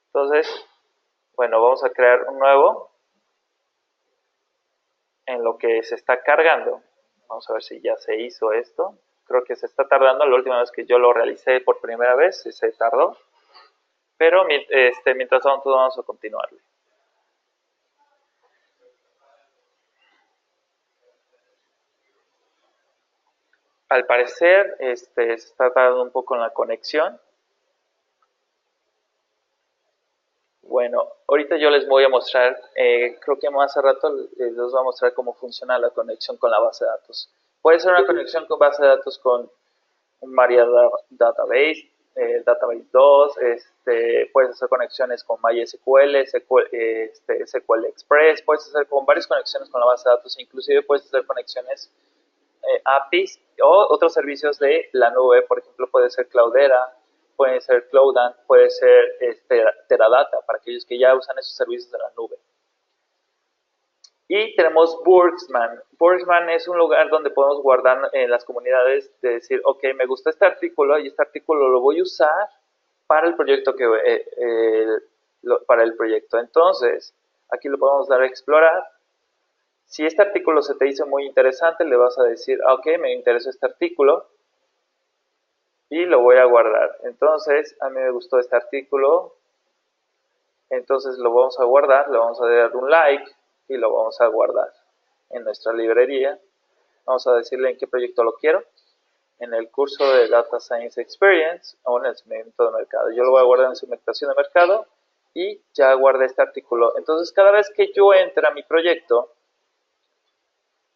Entonces, bueno, vamos a crear un nuevo en lo que se está cargando. Vamos a ver si ya se hizo esto. Creo que se está tardando. La última vez que yo lo realicé por primera vez se tardó. Pero mientras tanto vamos a continuarle. Al parecer se está tardando un poco en la conexión. Bueno, ahorita yo les voy a mostrar, creo que más a rato les voy a mostrar cómo funciona la conexión con la base de datos. Puede ser una conexión con base de datos con un Database, Database 2, puedes hacer conexiones con MySQL, SQL Express, puedes hacer con varias conexiones con la base de datos, inclusive puedes hacer conexiones APIs o otros servicios de la nube, por ejemplo, puede ser Cloudera, puede ser Cloudan, puede ser Teradata, para aquellos que ya usan esos servicios de la nube. Y tenemos Burgsman. Burgsman es un lugar donde podemos guardar en las comunidades, de decir, ok, me gustó este artículo y este artículo lo voy a usar para el proyecto para el proyecto. Entonces, aquí lo podemos dar a explorar. Si este artículo se te hizo muy interesante, le vas a decir, ok, me interesó este artículo y lo voy a guardar. Entonces, a mí me gustó este artículo, entonces lo vamos a guardar, le vamos a dar un like y lo vamos a guardar en nuestra librería. Vamos a decirle en qué proyecto lo quiero, en el curso de Data Science Experience o en el segmento de mercado. Yo lo voy a guardar en segmentación de mercado y ya guardé este artículo. Entonces, cada vez que yo entre a mi proyecto,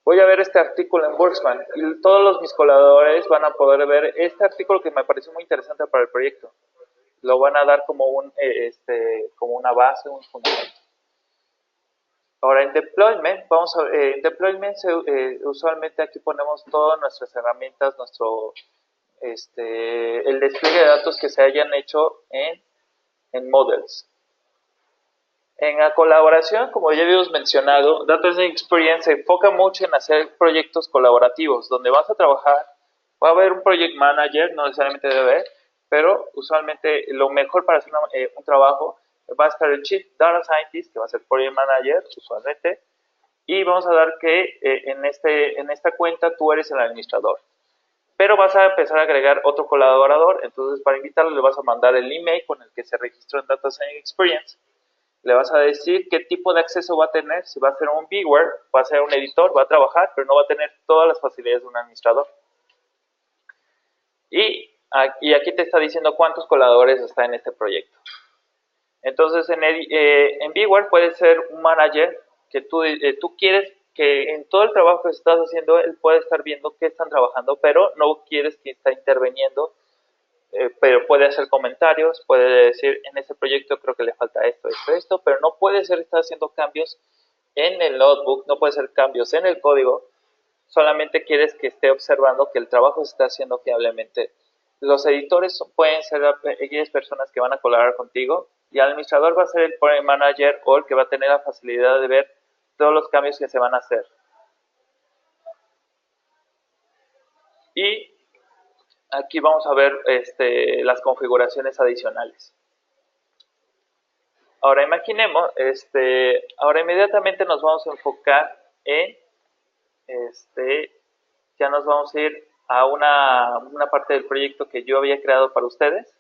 voy a ver este artículo en Worksman y todos mis colaboradores van a poder ver este artículo que me pareció muy interesante para el proyecto. Lo van a dar como como una base, un fundamento. Ahora en deployment, en deployment usualmente aquí ponemos todas nuestras herramientas, el despliegue de datos que se hayan hecho en models. En la colaboración, como ya habíamos mencionado, Data Science Experience se enfoca mucho en hacer proyectos colaborativos, donde vas a trabajar, va a haber un project manager, no necesariamente debe haber, pero usualmente lo mejor para hacer un trabajo va a estar el Chief Data Scientist, que va a ser Project Manager, usualmente, y vamos a dar que en esta cuenta tú eres el administrador. Pero vas a empezar a agregar otro colaborador, entonces para invitarlo le vas a mandar el email con el que se registró en Data Science Experience, le vas a decir qué tipo de acceso va a tener, si va a ser un viewer, va a ser un editor, va a trabajar, pero no va a tener todas las facilidades de un administrador. Y aquí te está diciendo cuántos colaboradores está en este proyecto. Entonces, en viewer puede ser un manager que tú quieres que en todo el trabajo que estás haciendo, él puede estar viendo qué están trabajando, pero no quieres que esté interviniendo, pero puede hacer comentarios, puede decir, en este proyecto creo que le falta esto, pero no puede ser estar haciendo cambios en el notebook, no puede hacer cambios en el código, solamente quieres que esté observando que el trabajo se está haciendo fiablemente. Los editores pueden ser aquellas personas que van a colaborar contigo y el administrador va a ser el project manager o el que va a tener la facilidad de ver todos los cambios que se van a hacer. Y aquí vamos a ver las configuraciones adicionales. Ahora imaginemos, ahora inmediatamente nos vamos a enfocar en, ya nos vamos a ir a una parte del proyecto que yo había creado para ustedes.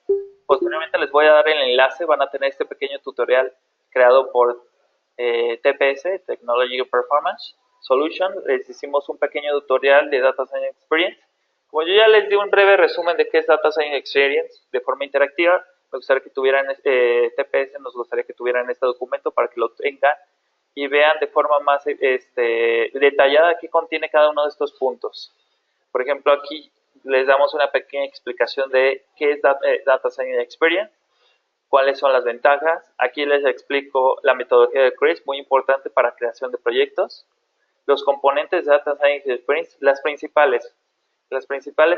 posteriormente les voy a dar el enlace, van a tener este pequeño tutorial creado por TPS, Technology Performance Solution. Les hicimos un pequeño tutorial de Data Science Experience. Como yo ya les di un breve resumen de qué es Data Science Experience de forma interactiva, me gustaría que tuvieran TPS, nos gustaría que tuvieran este documento para que lo tengan y vean de forma más detallada qué contiene cada uno de estos puntos. Por ejemplo, aquí les damos una pequeña explicación de qué es Data Science Experience, cuáles son las ventajas. Aquí les explico la metodología de CRISP, muy importante para creación de proyectos. Los componentes de Data Science Experience, las principales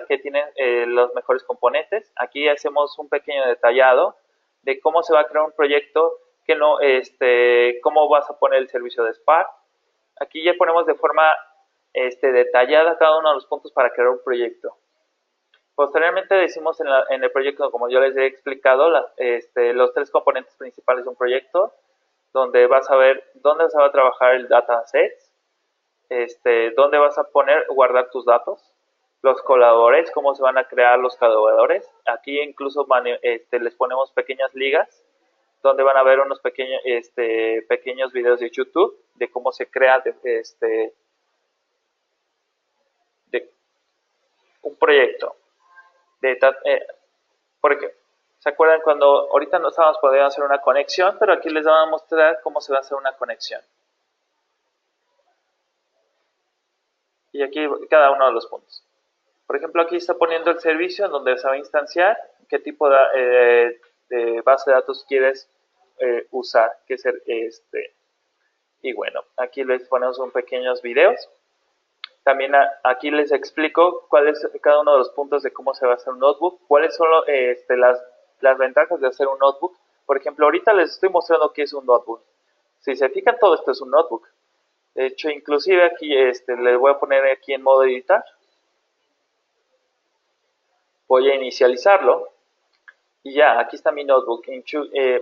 que tienen los mejores componentes. Aquí hacemos un pequeño detallado de cómo se va a crear un proyecto, que no, cómo vas a poner el servicio de Spark. Aquí ya ponemos de forma detallada cada uno de los puntos para crear un proyecto. Posteriormente decimos en el proyecto, como yo les he explicado, los tres componentes principales de un proyecto, donde vas a ver dónde se va a trabajar el dataset, dónde vas a guardar tus datos, los colaboradores, cómo se van a crear los colaboradores. Aquí incluso les ponemos pequeñas ligas, donde van a ver unos pequeños videos de YouTube de cómo se crea un proyecto. Porque, ¿se acuerdan cuando ahorita no estábamos pudiendo hacer una conexión? Pero aquí les vamos a mostrar cómo se va a hacer una conexión. Y aquí cada uno de los puntos. Por ejemplo, aquí está poniendo el servicio en donde se va a instanciar, qué tipo de base de datos quieres usar, qué ser y bueno, aquí les ponemos un pequeños videos. También aquí les explico cuál es cada uno de los puntos de cómo se va a hacer un notebook, cuáles son las ventajas de hacer un notebook. Por ejemplo, ahorita les estoy mostrando qué es un notebook. Si se fijan, todo esto es un notebook. De hecho, inclusive aquí les voy a poner aquí en modo editar. Voy a inicializarlo. Y ya, aquí está mi notebook.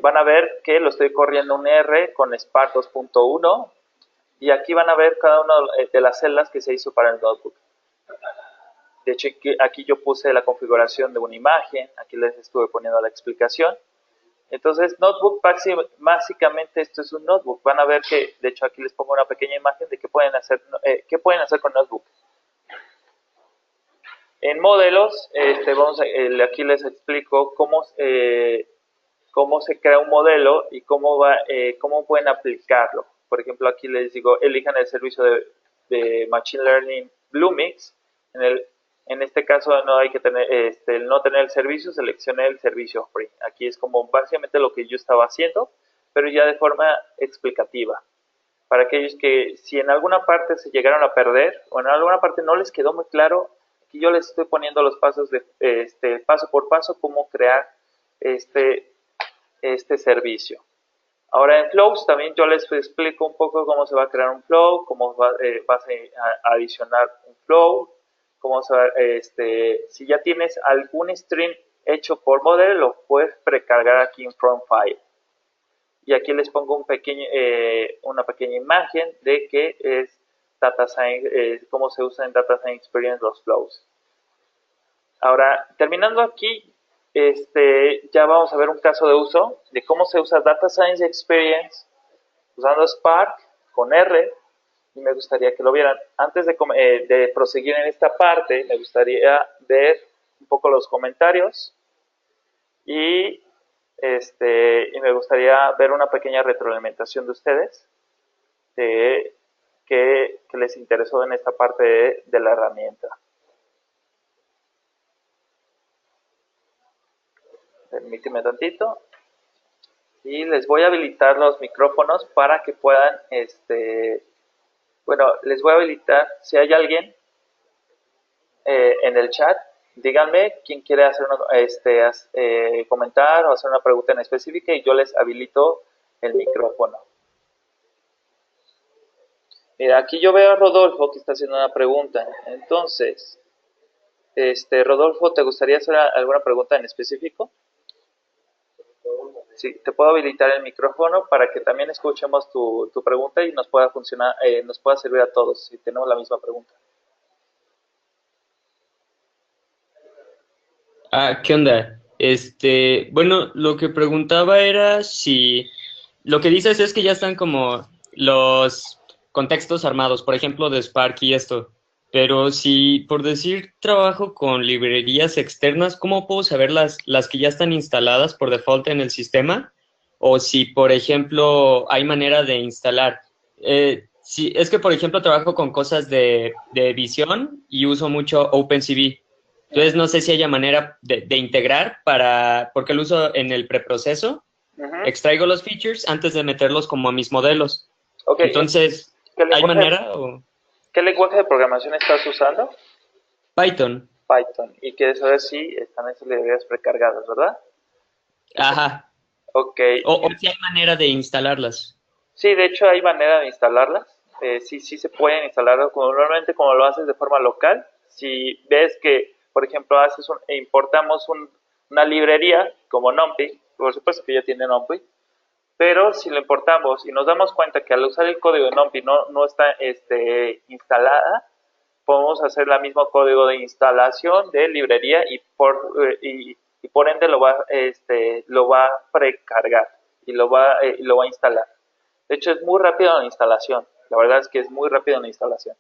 Van a ver que lo estoy corriendo un R con Spark 2.1. Y aquí van a ver cada una de las celdas que se hizo para el notebook. De hecho, aquí yo puse la configuración de una imagen. Aquí les estuve poniendo la explicación. Entonces, notebook, básicamente esto es un notebook. Van a ver que, de hecho, aquí les pongo una pequeña imagen de qué pueden hacer con notebook. En modelos, aquí les explico cómo se crea un modelo y cómo pueden aplicarlo. Por ejemplo, aquí les digo, elijan el servicio de Machine Learning Bluemix. En este caso no hay que tener, no tener el servicio, seleccioné el servicio free. Aquí es como básicamente lo que yo estaba haciendo, pero ya de forma explicativa. Para aquellos que si en alguna parte se llegaron a perder o en alguna parte no les quedó muy claro, aquí yo les estoy poniendo los pasos paso por paso cómo crear este servicio. Ahora en Flows también yo les explico un poco cómo se va a crear un Flow, cómo vas a adicionar un Flow, cómo se va, si ya tienes algún stream hecho por modelo, lo puedes precargar aquí en From File. Y aquí les pongo una pequeña imagen de qué es Data Science, cómo se usa en Data Science Experience los Flows. Ahora, terminando aquí, ya vamos a ver un caso de uso de cómo se usa Data Science Experience usando Spark con R, y me gustaría que lo vieran. Antes de proseguir en esta parte, me gustaría ver un poco los comentarios y me gustaría ver una pequeña retroalimentación de ustedes que les interesó en esta parte de la herramienta. Permíteme tantito. Y les voy a habilitar los micrófonos para que puedan, bueno, les voy a habilitar, si hay alguien en el chat, díganme quién quiere hacer comentar o hacer una pregunta en específica y yo les habilito el micrófono. Mira, aquí yo veo a Rodolfo que está haciendo una pregunta. Entonces, Rodolfo, ¿te gustaría hacer alguna pregunta en específico? Sí, te puedo habilitar el micrófono para que también escuchemos tu pregunta y nos pueda funcionar, nos pueda servir a todos si tenemos la misma pregunta. ¿Qué onda? Bueno, lo que preguntaba era si lo que dices es que ya están como los contextos armados, por ejemplo, de Spark y esto. Pero si, por decir, trabajo con librerías externas, ¿cómo puedo saber las que ya están instaladas por default en el sistema? O si, por ejemplo, hay manera de instalar. Si, es que, por ejemplo, trabajo con cosas de visión y uso mucho OpenCV. Entonces, no sé si haya manera de integrar porque lo uso en el preproceso, Ujú. extraigo los features antes de meterlos como a mis modelos. Ok, Entonces, ¿qué ¿hay lenguaje, manera o qué lenguaje de programación estás usando? Python? Python. Y quieres saber si están esas librerías precargadas, ¿verdad? Ajá. Ok, O si hay manera de instalarlas. sí, de hecho hay manera de instalarlas. Sí, sí se pueden instalar normalmente como lo haces de forma local. Si ves que, por ejemplo, importamos una librería como NumPy, por supuesto que ya tiene NumPy, pero si lo importamos y nos damos cuenta que al usar el código de NumPy no está instalada, podemos hacer el mismo código de instalación de librería y por ende lo va a precargar y lo va a instalar. De hecho, es muy rápido la instalación. La verdad es que es muy rápido la instalación.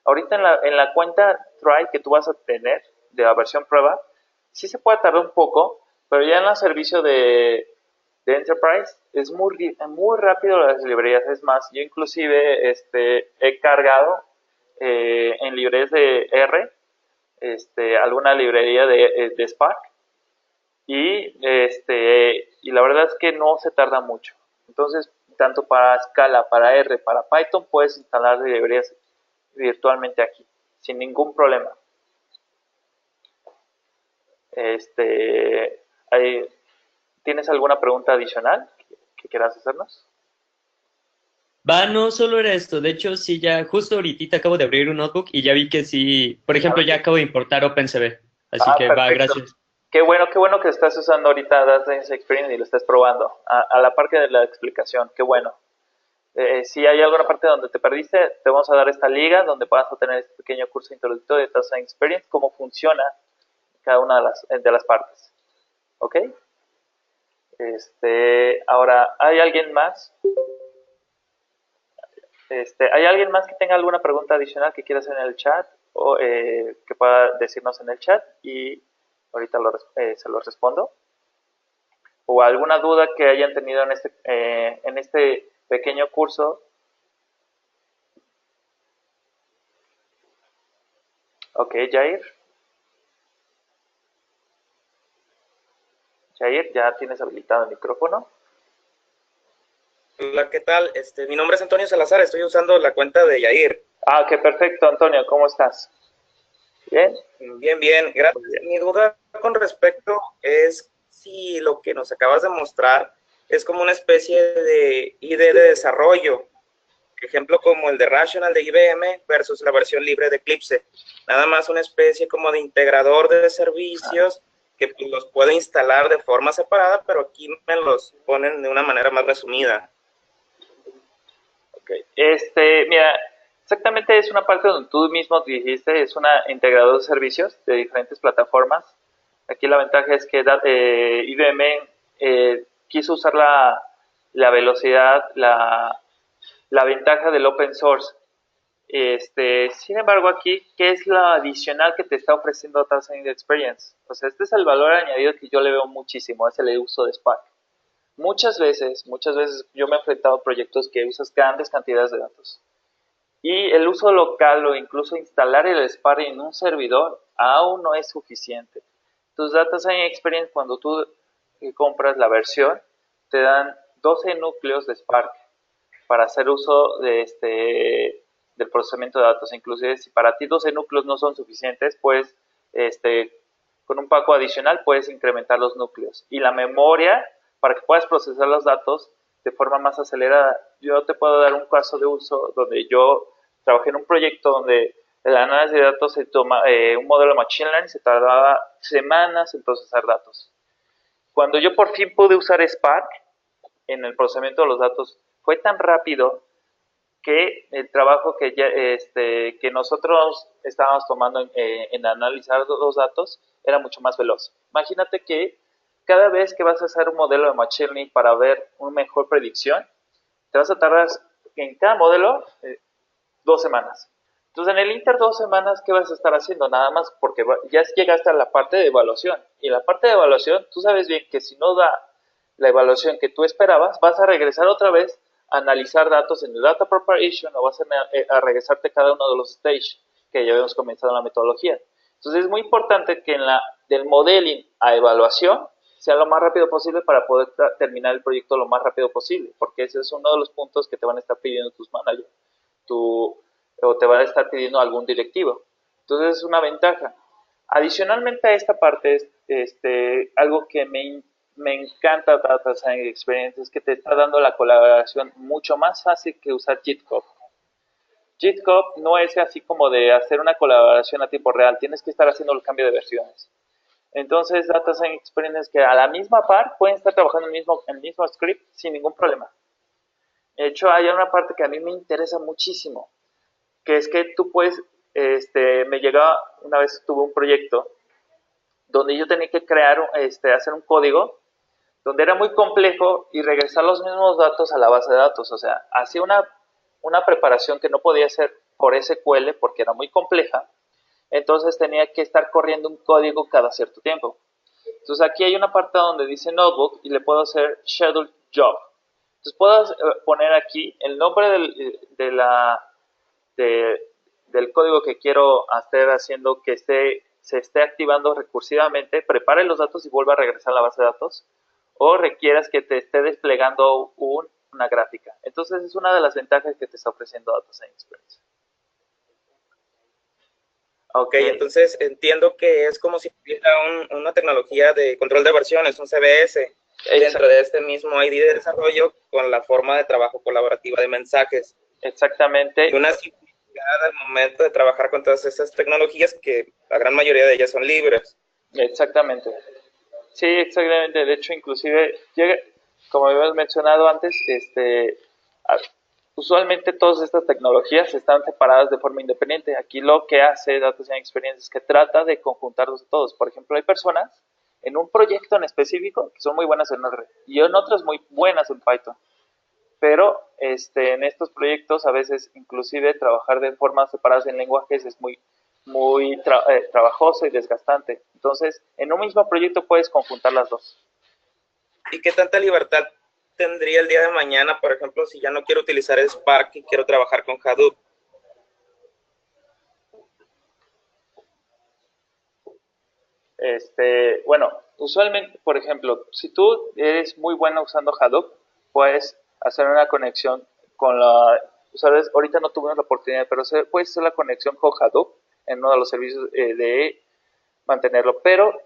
Ahorita en la cuenta Try que tú vas a tener de la versión prueba, sí se puede tardar un poco, pero ya en el servicio de Enterprise es muy rápido las librerías. Es más, yo inclusive he cargado en librerías de R alguna librería de Spark y la verdad es que no se tarda mucho. Entonces, tanto para Scala, para R, para Python, puedes instalar librerías virtualmente aquí, sin ningún problema. Este, hay- ¿Tienes alguna pregunta adicional que quieras hacernos? Va, no solo era esto. De hecho, sí, ya justo ahorita acabo de abrir un notebook y ya vi que sí, por A ejemplo, ver, ya acabo de importar OpenCV. Así ah, que va, perfecto. gracias. Qué bueno que estás usando ahorita Data Science Experience y lo estás probando. A la parte de la explicación, qué bueno. Si hay alguna parte donde te perdiste, te vamos a dar esta liga donde vas a tener este pequeño curso introductorio de Data Science Experience, cómo funciona cada una de las partes. ¿Ok? Ahora, ¿hay alguien más? ¿Hay alguien más que tenga alguna pregunta adicional que quiera hacer en el chat o que pueda decirnos en el chat y ahorita se lo respondo? ¿O alguna duda que hayan tenido en este pequeño curso? Ok, Jair. Jair, ya tienes habilitado el micrófono. Hola, ¿qué tal? Mi nombre es Antonio Salazar, estoy usando la cuenta de Yair. Ah, ok, perfecto, Antonio, ¿cómo estás? Bien, Bien, bien, muy gracias. bien. Mi duda con respecto es si lo que nos acabas de mostrar es como una especie de ID de desarrollo, ejemplo como el de Rational de IBM versus la versión libre de Eclipse. Nada más una especie como de integrador de servicios que pues, los puedo instalar de forma separada, pero aquí me los ponen de una manera más resumida. Ok, mira, exactamente es una parte donde tú mismo dijiste, es una integrador de servicios de diferentes plataformas. Aquí la ventaja es que IBM quiso usar la velocidad, la ventaja del open source. Sin embargo, aquí, ¿qué es lo adicional que te está ofreciendo Data Science Experience? O sea, este es el valor añadido que yo le veo muchísimo, es el uso de Spark. Muchas veces yo me he enfrentado a proyectos que usas grandes cantidades de datos. Y el uso local o incluso instalar el Spark en un servidor aún no es suficiente. Tus Data Science Experience, cuando tú compras la versión, te dan 12 núcleos de Spark para hacer uso del procesamiento de datos. Inclusive si para ti 12 núcleos no son suficientes, pues con un paco adicional puedes incrementar los núcleos. Y la memoria, para que puedas procesar los datos de forma más acelerada. Yo te puedo dar un caso de uso donde yo trabajé en un proyecto donde el análisis de datos se toma, un modelo de Machine Learning se tardaba semanas en procesar datos. Cuando yo por fin pude usar Spark en el procesamiento de los datos, fue tan rápido que el trabajo que nosotros estábamos tomando en analizar los datos era mucho más veloz. Imagínate que cada vez que vas a hacer un modelo de Machine Learning para ver una mejor predicción, te vas a tardar en cada modelo 2 semanas. Entonces, en el Inter 2 semanas, ¿qué vas a estar haciendo? Nada más porque ya llegaste a la parte de evaluación. Y en la parte de evaluación, tú sabes bien que si no da la evaluación que tú esperabas, vas a regresar otra vez a analizar datos en el Data Preparation o vas a regresarte cada uno de los stages que ya habíamos comenzado en la metodología. Entonces, es muy importante que del modeling a evaluación sea lo más rápido posible para poder terminar el proyecto lo más rápido posible, porque ese es uno de los puntos que te van a estar pidiendo tus managers. O te va a estar pidiendo algún directivo. Entonces es una ventaja. Adicionalmente a esta parte, algo que me encanta Data Science Experience es que te está dando la colaboración mucho más fácil que usar GitHub. GitHub no es así como de hacer una colaboración a tiempo real, tienes que estar haciendo el cambio de versiones. Entonces Data Science Experience es que a la misma par pueden estar trabajando en el mismo script sin ningún problema. De hecho, hay una parte que a mí me interesa muchísimo, que es que tú puedes, me llegaba, una vez tuve un proyecto donde yo tenía que crear, hacer un código donde era muy complejo y regresar los mismos datos a la base de datos. O sea, hacía una preparación que no podía hacer por SQL porque era muy compleja, entonces tenía que estar corriendo un código cada cierto tiempo. Entonces aquí hay una parte donde dice notebook y le puedo hacer schedule job. Entonces puedo poner aquí el nombre del código que quiero hacer haciendo que se esté activando recursivamente, prepare los datos y vuelva a regresar a la base de datos, o requieras que te esté desplegando una gráfica. Entonces es una de las ventajas que te está ofreciendo Data Science Experience. Ok, entonces entiendo que es como si tuviera una tecnología de control de versiones, un CBS, dentro de este mismo ID de desarrollo con la forma de trabajo colaborativa de mensajes. Exactamente. Y una simplicidad al momento de trabajar con todas esas tecnologías que la gran mayoría de ellas son libres. Exactamente. Sí, exactamente. De hecho, inclusive, como habíamos mencionado antes, usualmente todas estas tecnologías están separadas de forma independiente. Aquí lo que hace Data Science Experience es que trata de conjuntarlos a todos. Por ejemplo, hay personas en un proyecto en específico que son muy buenas en R y en otras muy buenas en Python. Pero en estos proyectos a veces inclusive trabajar de formas separadas en lenguajes es muy trabajoso y desgastante. Entonces, en un mismo proyecto puedes conjuntar las dos. ¿Y qué tanta libertad tendría el día de mañana, por ejemplo, si ya no quiero utilizar Spark y quiero trabajar con Hadoop? Bueno, usualmente, por ejemplo, si tú eres muy bueno usando Hadoop, puedes hacer una conexión con ¿sabes? Ahorita no tuvimos la oportunidad, pero puedes hacer la conexión con Hadoop en uno de los servicios de mantenerlo. Pero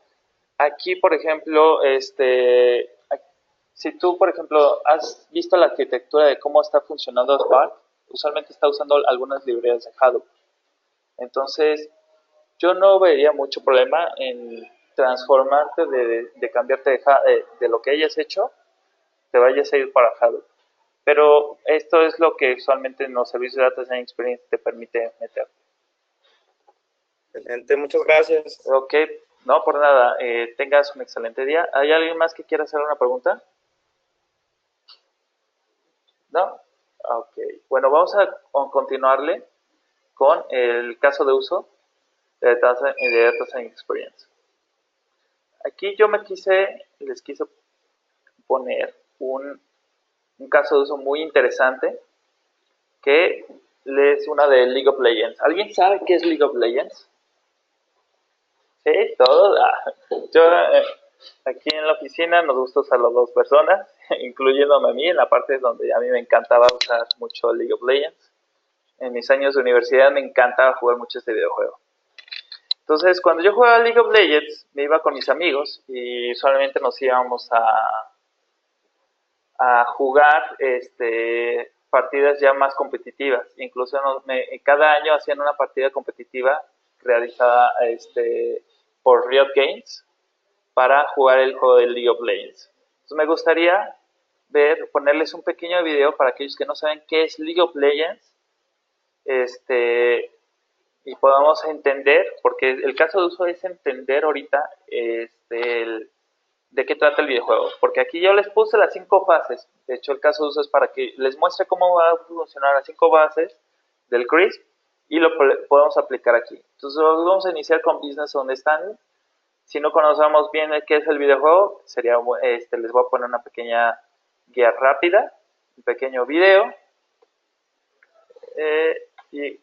aquí, por ejemplo, si tú, por ejemplo, has visto la arquitectura de cómo está funcionando Spark, usualmente está usando algunas librerías de Hadoop. Entonces, yo no vería mucho problema en transformarte de cambiarte de lo que hayas hecho, te vayas a ir para Hadoop. Pero esto es lo que usualmente en los servicios de Data Science Experience te permite meter. Excelente, muchas gracias. Ok, no, por nada. Tengas un excelente día. ¿Hay alguien más que quiera hacer una pregunta? ¿No? Ok. Bueno, vamos a continuarle con el caso de uso de Data Science Experience. Aquí yo les quise poner un caso de uso muy interesante que es una de League of Legends. ¿Alguien sabe qué es League of Legends? Sí, todos. Yo aquí en la oficina nos gusta usarlo 2 personas, incluyéndome a mí en la parte donde a mí me encantaba usar mucho League of Legends. En mis años de universidad me encantaba jugar mucho este videojuego. Entonces, cuando yo jugaba League of Legends, me iba con mis amigos y solamente nos íbamos a jugar partidas ya más competitivas. Incluso cada año hacían una partida competitiva realizada por Riot Games para jugar el juego de League of Legends. Entonces me gustaría ponerles un pequeño video para aquellos que no saben qué es League of Legends, y podamos entender, porque el caso de uso es entender ahorita de qué trata el videojuego. Porque aquí yo les puse las 5 fases. De hecho, el caso de uso es para que les muestre cómo va a funcionar las 5 bases del CRISP y lo podemos aplicar aquí. Entonces, vamos a iniciar con Business Understanding. Si no conocemos bien qué es el videojuego, les voy a poner una pequeña guía rápida, un pequeño video, y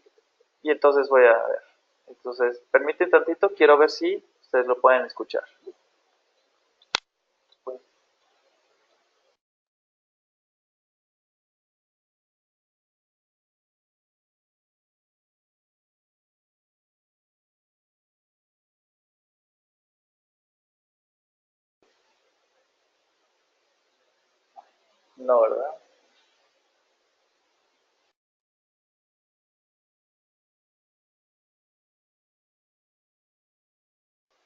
entonces voy a ver. Entonces, permite tantito, quiero ver si ustedes lo pueden escuchar. No, ¿verdad?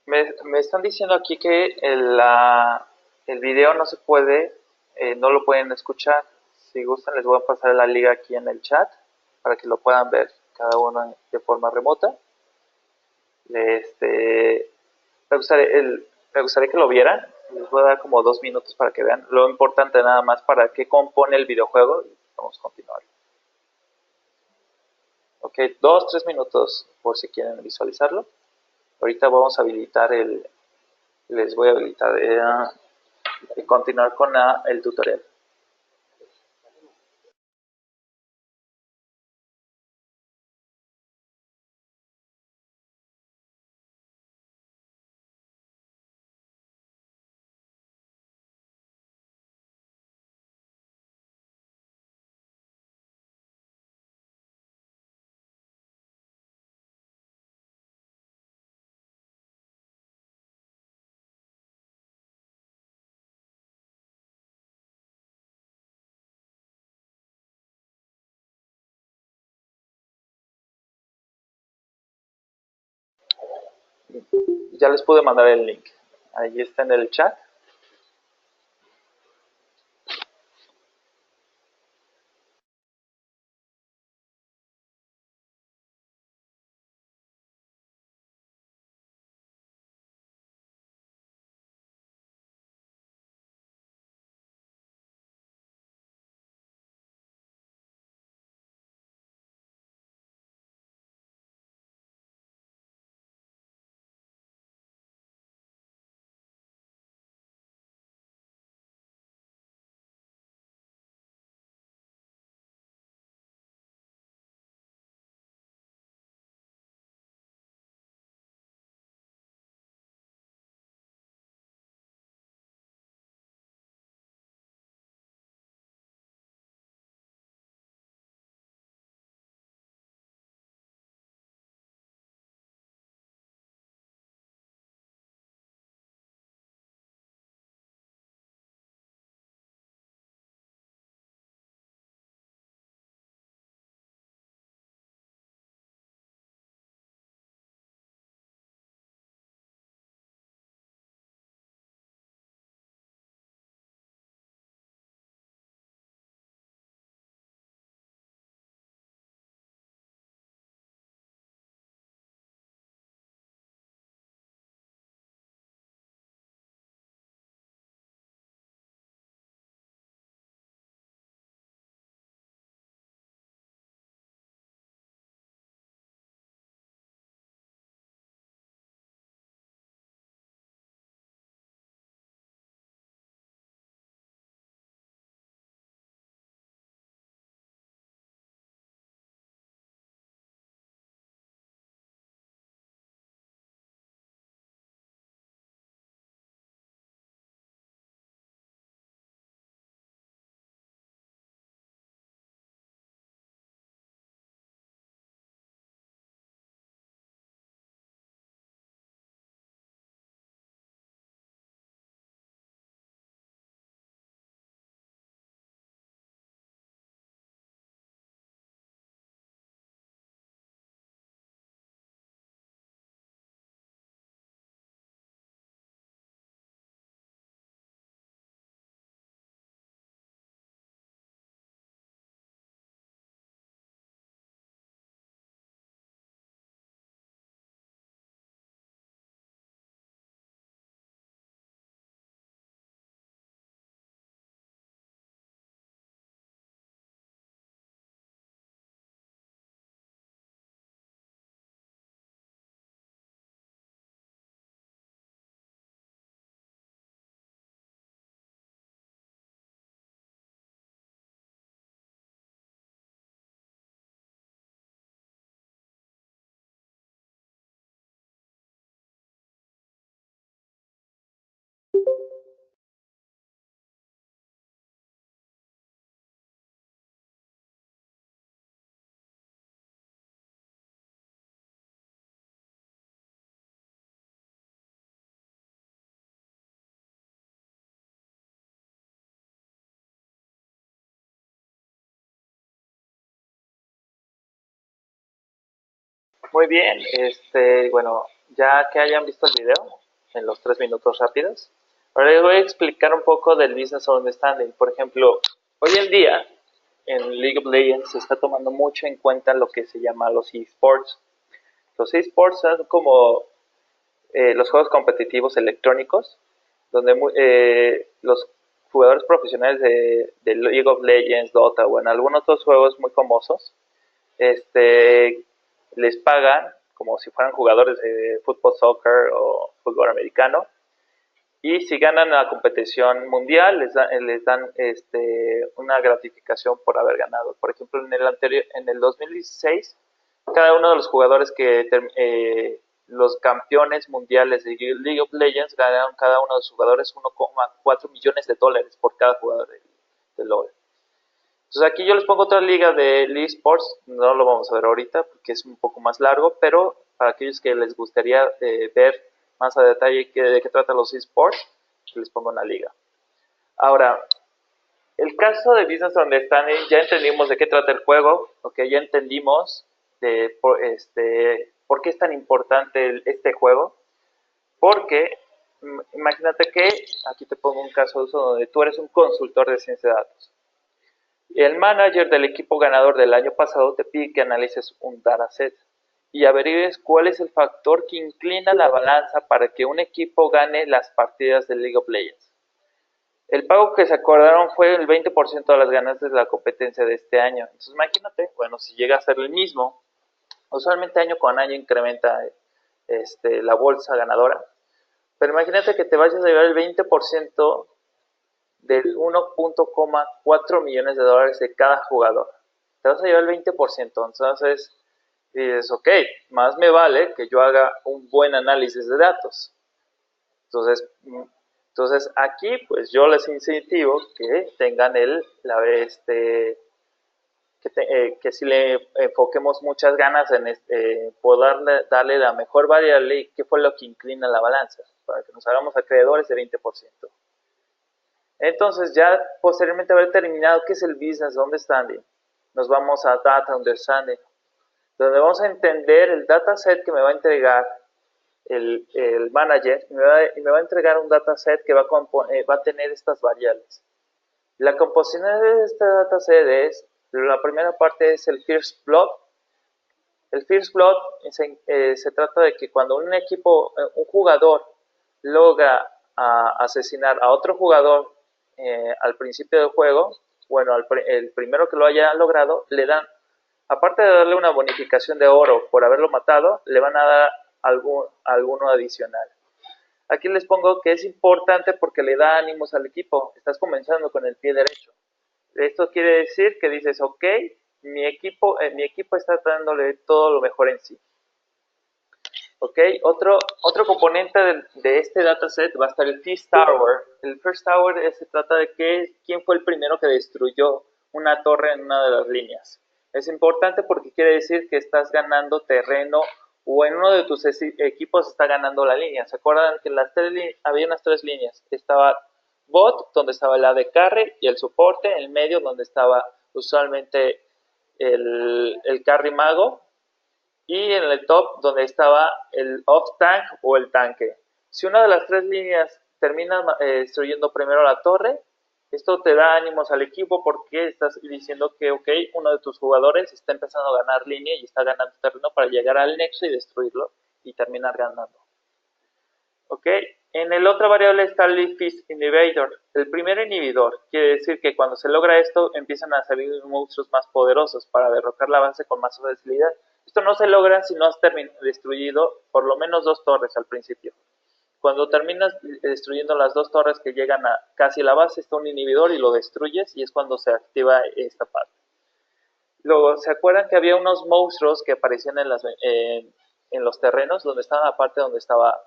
Me están diciendo aquí que el video no se puede, no lo pueden escuchar. Si gustan, les voy a pasar la liga aquí en el chat para que lo puedan ver cada uno de forma remota. Este, me gustaría que lo vieran. Les voy a dar como 2 minutos para que vean lo importante nada más para qué compone el videojuego. Y vamos a continuar. Ok, 2, 3 minutos por si quieren visualizarlo. Ahorita vamos a habilitar les voy a habilitar y continuar con el tutorial. Ya les pude mandar el link. Ahí está en el chat. Muy bien, bueno, ya que hayan visto el video en los 3 minutos rápidos, ahora les voy a explicar un poco del Business Understanding. Por ejemplo, hoy en día en League of Legends se está tomando mucho en cuenta lo que se llama los esports. Los esports son como los juegos competitivos electrónicos, donde los jugadores profesionales de League of Legends, Dota o en algunos otros juegos muy famosos, les pagan como si fueran jugadores de fútbol, soccer o fútbol americano, y si ganan la competición mundial les dan una gratificación por haber ganado. Por ejemplo, en el 2016, cada uno de los jugadores los campeones mundiales de League of Legends ganaron cada uno de los jugadores 1,4 millones de dólares por cada jugador de LoL. Entonces aquí yo les pongo otra liga de eSports, no lo vamos a ver ahorita porque es un poco más largo, pero para aquellos que les gustaría ver más a detalle de qué tratan los eSports, les pongo una liga. Ahora, el caso de Business Understanding, ya entendimos de qué trata el juego, ya entendimos por qué es tan importante este juego, porque imagínate que, aquí te pongo un caso de uso donde tú eres un consultor de ciencia de datos. El manager del equipo ganador del año pasado te pide que analices un dataset y averigues cuál es el factor que inclina la balanza para que un equipo gane las partidas de League of Legends. El pago que se acordaron fue el 20% de las ganancias de la competencia de este año. Entonces imagínate, bueno, si llega a ser el mismo, usualmente año con año incrementa la bolsa ganadora, pero imagínate que te vayas a llevar el 20% del 1.4 millones de dólares de cada jugador. Te vas a llevar el 20%. Entonces dices, ok, más me vale que yo haga un buen análisis de datos. Entonces aquí pues yo les incentivo que tengan que si le enfoquemos muchas ganas en poder darle la mejor variable y qué fue lo que inclina la balanza, para que nos hagamos acreedores de 20%. Entonces, ya posteriormente haber terminado qué es el Business Understanding, nos vamos a Data Understanding, donde vamos a entender el dataset que me va a entregar el manager, y me va a entregar un dataset que va a tener estas variables. La composición de este dataset la primera parte es el First Blood. El First Blood se trata de que cuando un jugador logra asesinar a otro jugador al principio del juego, bueno, el primero que lo haya logrado, le dan, aparte de darle una bonificación de oro por haberlo matado, le van a dar alguno adicional. Aquí les pongo que es importante porque le da ánimos al equipo. Estás comenzando con el pie derecho. Esto quiere decir que dices, ok, mi equipo está dándole todo lo mejor en sí. Ok, otro componente de este dataset va a estar el First Tower. El First Tower se trata de quién fue el primero que destruyó una torre en una de las líneas. Es importante porque quiere decir que estás ganando terreno o en uno de tus equipos está ganando la línea. ¿Se acuerdan que había unas 3 líneas? Estaba bot, donde estaba el AD carry y el soporte, en el medio donde estaba usualmente el carry mago, y en el top donde estaba el off-tank o el tanque. Si una de las 3 líneas termina destruyendo primero la torre, esto te da ánimos al equipo porque estás diciendo que, ok, uno de tus jugadores está empezando a ganar línea y está ganando terreno para llegar al nexo y destruirlo y terminar ganando. Ok, en el otra variable está el First Inhibitor. El primer inhibidor quiere decir que cuando se logra esto empiezan a salir monstruos más poderosos para derrocar la base con más facilidad. Esto no se logra si no has destruido por lo menos 2 torres al principio. Cuando terminas destruyendo las 2 torres que llegan a casi la base, está un inhibidor y lo destruyes y es cuando se activa esta parte. Luego, ¿se acuerdan que había unos monstruos que aparecían en los terrenos donde estaba la parte donde estaba,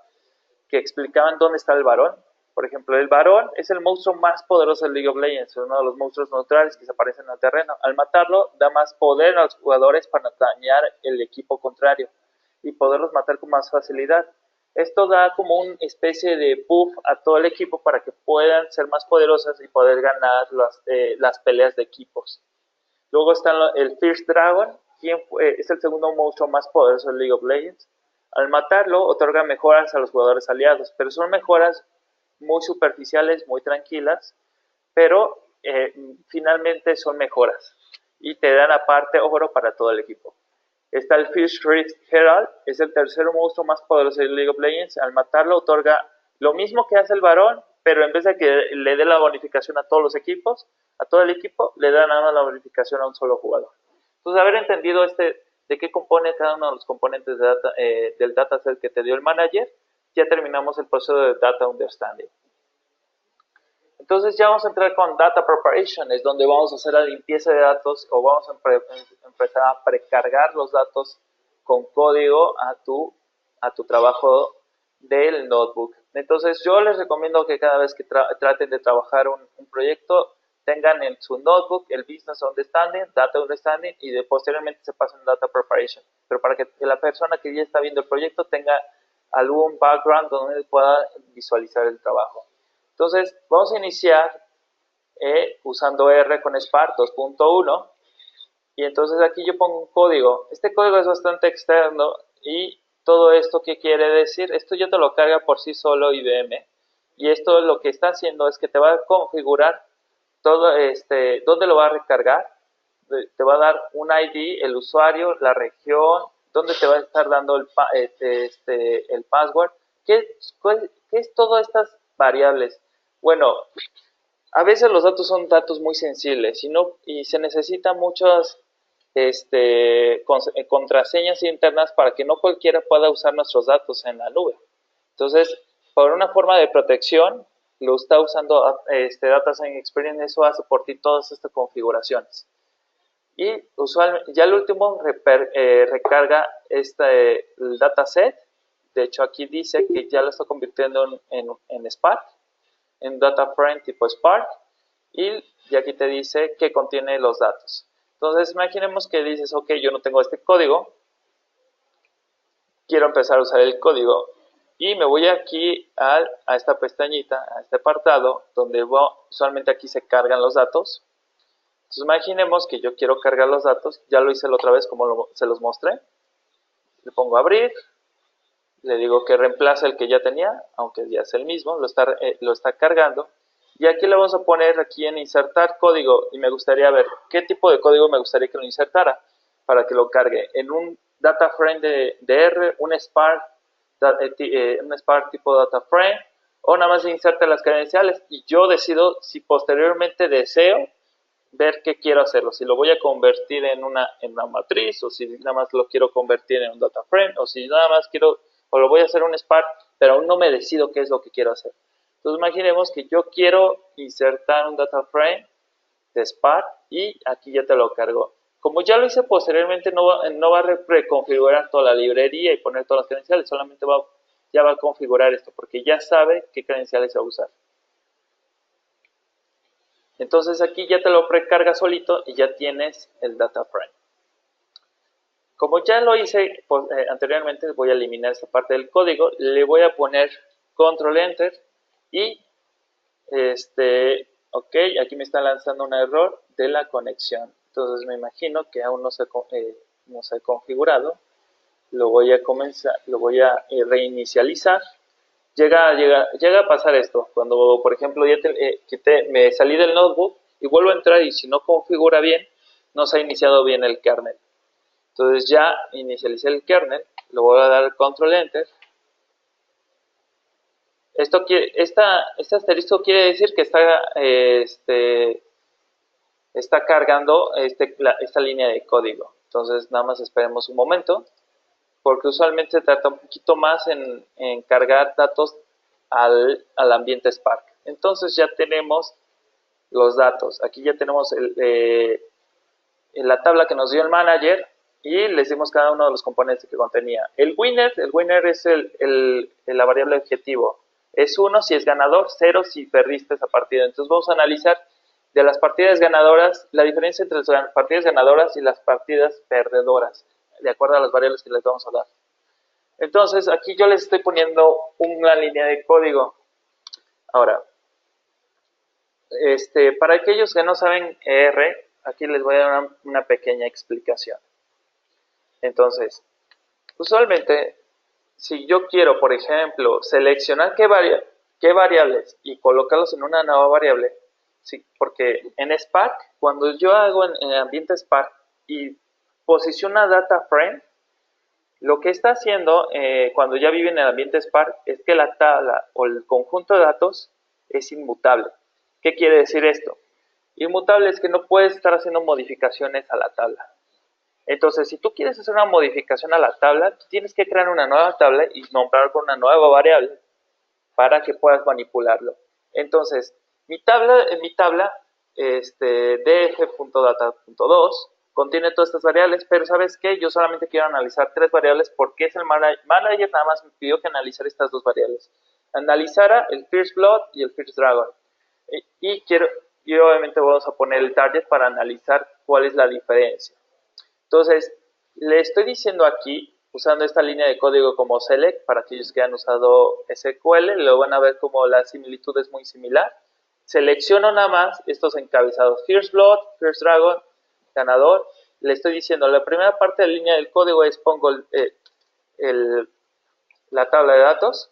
que explicaban dónde está el varón? Por ejemplo, el varón es el monstruo más poderoso de League of Legends, uno de los monstruos neutrales que se aparecen en el terreno. Al matarlo, da más poder a los jugadores para dañar el equipo contrario y poderlos matar con más facilidad. Esto da como una especie de buff a todo el equipo para que puedan ser más poderosas y poder ganar las peleas de equipos. Luego está el First Dragon. es el segundo monstruo más poderoso de League of Legends. Al matarlo, otorga mejoras a los jugadores aliados, pero son mejoras muy superficiales, muy tranquilas, pero finalmente son mejoras y te dan aparte oro para todo el equipo. Está el Fierce Rift Herald, es el tercer monstruo más poderoso de League of Legends. Al matarlo otorga lo mismo que hace el varón, pero en vez de que le dé la bonificación a todos los equipos, a todo el equipo, le da nada más la bonificación a un solo jugador. Entonces, haber entendido de qué compone cada uno de los componentes del dataset que te dio el manager, ya terminamos el proceso de Data Understanding. Entonces ya vamos a entrar con Data Preparation, es donde vamos a hacer la limpieza de datos o vamos a empezar a precargar los datos con código a tu trabajo del notebook. Entonces yo les recomiendo que cada vez que traten de trabajar un proyecto, tengan en su notebook el Business Understanding, Data Understanding y posteriormente se pasen a Data Preparation. Pero para que la persona que ya está viendo el proyecto tenga algún background donde pueda visualizar el trabajo. Entonces, vamos a iniciar usando R con Spark 2.1 y entonces aquí yo pongo un código. Este código es bastante externo y todo esto, ¿qué quiere decir? Esto ya te lo carga por sí solo IBM y esto lo que está haciendo es que te va a configurar todo dónde lo va a recargar, te va a dar un ID, el usuario, la región, dónde te va a estar dando el password. ¿Qué es todas estas variables? Bueno, a veces los datos son datos muy sensibles y se necesitan muchas contraseñas internas para que no cualquiera pueda usar nuestros datos en la nube. Entonces, por una forma de protección, lo está usando Data Science Experience, eso hace por ti todas estas configuraciones. Y usualmente, ya el último recarga el dataset. De hecho, aquí dice que ya lo está convirtiendo en Spark, en data frame tipo Spark, y aquí te dice que contiene los datos. Entonces, imaginemos que dices, ok, yo no tengo este código, quiero empezar a usar el código, y me voy aquí a esta pestañita, a este apartado, donde usualmente aquí se cargan los datos. Entonces, imaginemos que yo quiero cargar los datos, ya lo hice la otra vez como se los mostré. Le pongo abrir, le digo que reemplace el que ya tenía, aunque ya es el mismo, lo está cargando. Y aquí le vamos a poner aquí en insertar código y me gustaría ver qué tipo de código me gustaría que lo insertara para que lo cargue. En un data frame de R, un Spark tipo data frame, o nada más inserte las credenciales y yo decido si posteriormente deseo ver qué quiero hacerlo, si lo voy a convertir en una matriz, o si nada más lo quiero convertir en un data frame, o si nada más o lo voy a hacer un Spark, pero aún no me decido qué es lo que quiero hacer. Entonces imaginemos que yo quiero insertar un data frame de Spark y aquí ya te lo cargo. Como ya lo hice posteriormente, no va a reconfigurar toda la librería y poner todas las credenciales, solamente ya va a configurar esto, porque ya sabe qué credenciales va a usar. Entonces aquí ya te lo precarga solito y ya tienes el data frame. Como ya lo hice anteriormente, voy a eliminar esta parte del código, le voy a poner control enter y ok, aquí me está lanzando un error de la conexión. Entonces me imagino que aún no se ha configurado. Lo voy a reinicializar. Llega a pasar esto, cuando por ejemplo ya me salí del notebook y vuelvo a entrar y si no configura bien, no se ha iniciado bien el kernel. Entonces ya inicialicé el kernel, le voy a dar control enter. Este asterisco quiere decir que está cargando esta línea de código. Entonces nada más esperemos un momento, porque usualmente se trata un poquito más en cargar datos al ambiente Spark. Entonces ya tenemos los datos. Aquí ya tenemos la tabla que nos dio el manager y les dimos cada uno de los componentes que contenía. El winner es la variable objetivo. Es 1 si es ganador, 0 si perdiste esa partida. Entonces vamos a analizar de las partidas ganadoras, la diferencia entre las partidas ganadoras y las partidas perdedoras, de acuerdo a las variables que les vamos a dar. Entonces, aquí yo les estoy poniendo una línea de código. Ahora, para aquellos que no saben R, aquí les voy a dar una pequeña explicación. Entonces, usualmente, si yo quiero, por ejemplo, seleccionar qué variables y colocarlos en una nueva variable, sí, porque en Spark, cuando yo hago en el ambiente Spark y posiciona data frame, lo que está haciendo cuando ya vive en el ambiente Spark es que la tabla o el conjunto de datos es inmutable. ¿Qué quiere decir esto? Inmutable es que no puedes estar haciendo modificaciones a la tabla. Entonces, si tú quieres hacer una modificación a la tabla, tú tienes que crear una nueva tabla y nombrar con una nueva variable para que puedas manipularlo. Entonces, en mi tabla df.data.2 contiene todas estas variables, pero ¿sabes qué? Yo solamente quiero analizar 3 variables porque es el manager nada más me pidió que analizara estas 2 variables. Analizara el First Blood y el First Dragon. Y obviamente vamos a poner el target para analizar cuál es la diferencia. Entonces, le estoy diciendo aquí, usando esta línea de código como select, para aquellos que han usado SQL, lo van a ver como la similitud es muy similar. Selecciono nada más estos encabezados, First Blood, First Dragon, ganador. Le estoy diciendo, la primera parte de la línea del código es pongo la tabla de datos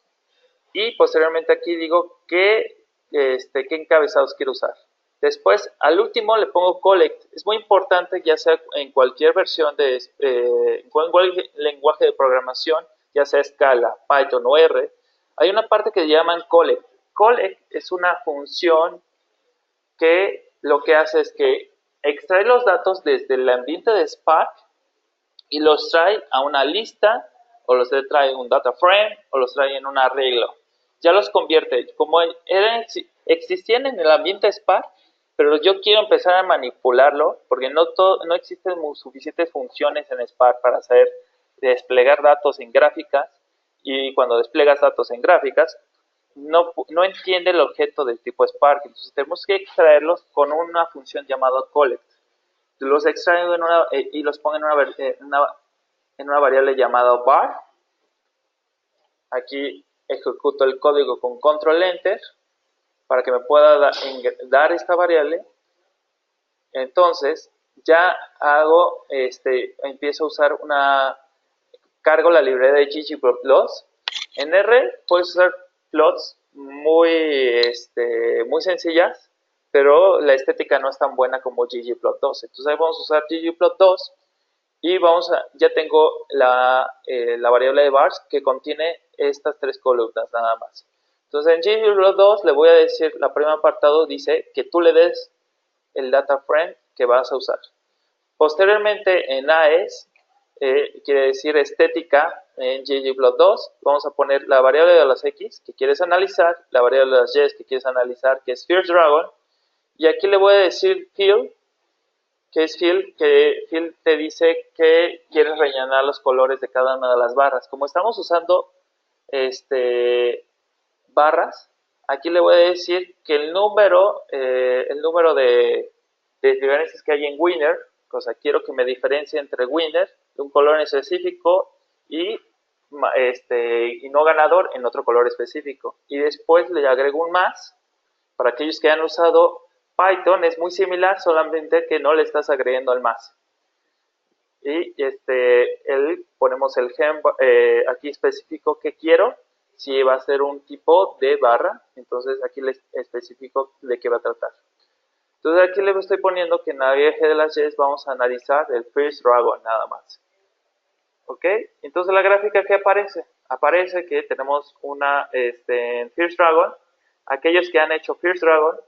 y posteriormente aquí digo qué encabezados quiero usar. Después, al último le pongo collect. Es muy importante, ya sea en cualquier versión en cualquier lenguaje de programación, ya sea Scala, Python o R, hay una parte que llaman collect. Collect es una función que lo que hace es que extrae los datos desde el ambiente de Spark y los trae a una lista, o los trae en un data frame, o los trae en un arreglo. Ya los convierte, como existían en el ambiente Spark, pero yo quiero empezar a manipularlo, porque no existen suficientes funciones en Spark para saber desplegar datos en gráficas, y cuando desplegas datos en gráficas, no entiende el objeto del tipo Spark, entonces tenemos que extraerlos con una función llamada collect. Los extraigo y los pongo en una variable llamada var. Aquí ejecuto el código con control enter para que me pueda dar esta variable. Entonces ya empiezo a usar cargo la librería de ggplot. En R puedes usar plots muy sencillas, pero la estética no es tan buena como ggplot2. Entonces ahí vamos a usar ggplot2 y ya tengo la variable de vars que contiene estas 3 columnas nada más. Entonces en ggplot2 le voy a decir, la primera apartado dice que tú le des el data frame que vas a usar. Posteriormente en AES, quiere decir estética, en ggplot2 vamos a poner la variable de las X que quieres analizar, la variable de las Y que quieres analizar, que es First Dragon, y aquí le voy a decir fill, que es fill, que fill te dice que quieres rellenar los colores de cada una de las barras. Como estamos usando barras, aquí le voy a decir que el número de diferencias que hay en winner, o sea, quiero que me diferencie entre winner de un color en específico y no ganador en otro color específico. Y después le agrego un más. Para aquellos que han usado Python es muy similar, solamente que no le estás agregando el más. Y ponemos el gem, aquí especifico que quiero, si va a ser un tipo de barra, entonces aquí le especifico de qué va a tratar. Entonces aquí le estoy poniendo que en la eje de las Y vamos a analizar el First Dragon nada más. ¿Ok? Entonces la gráfica que aparece que tenemos en First Dragon, aquellos que han hecho First Dragon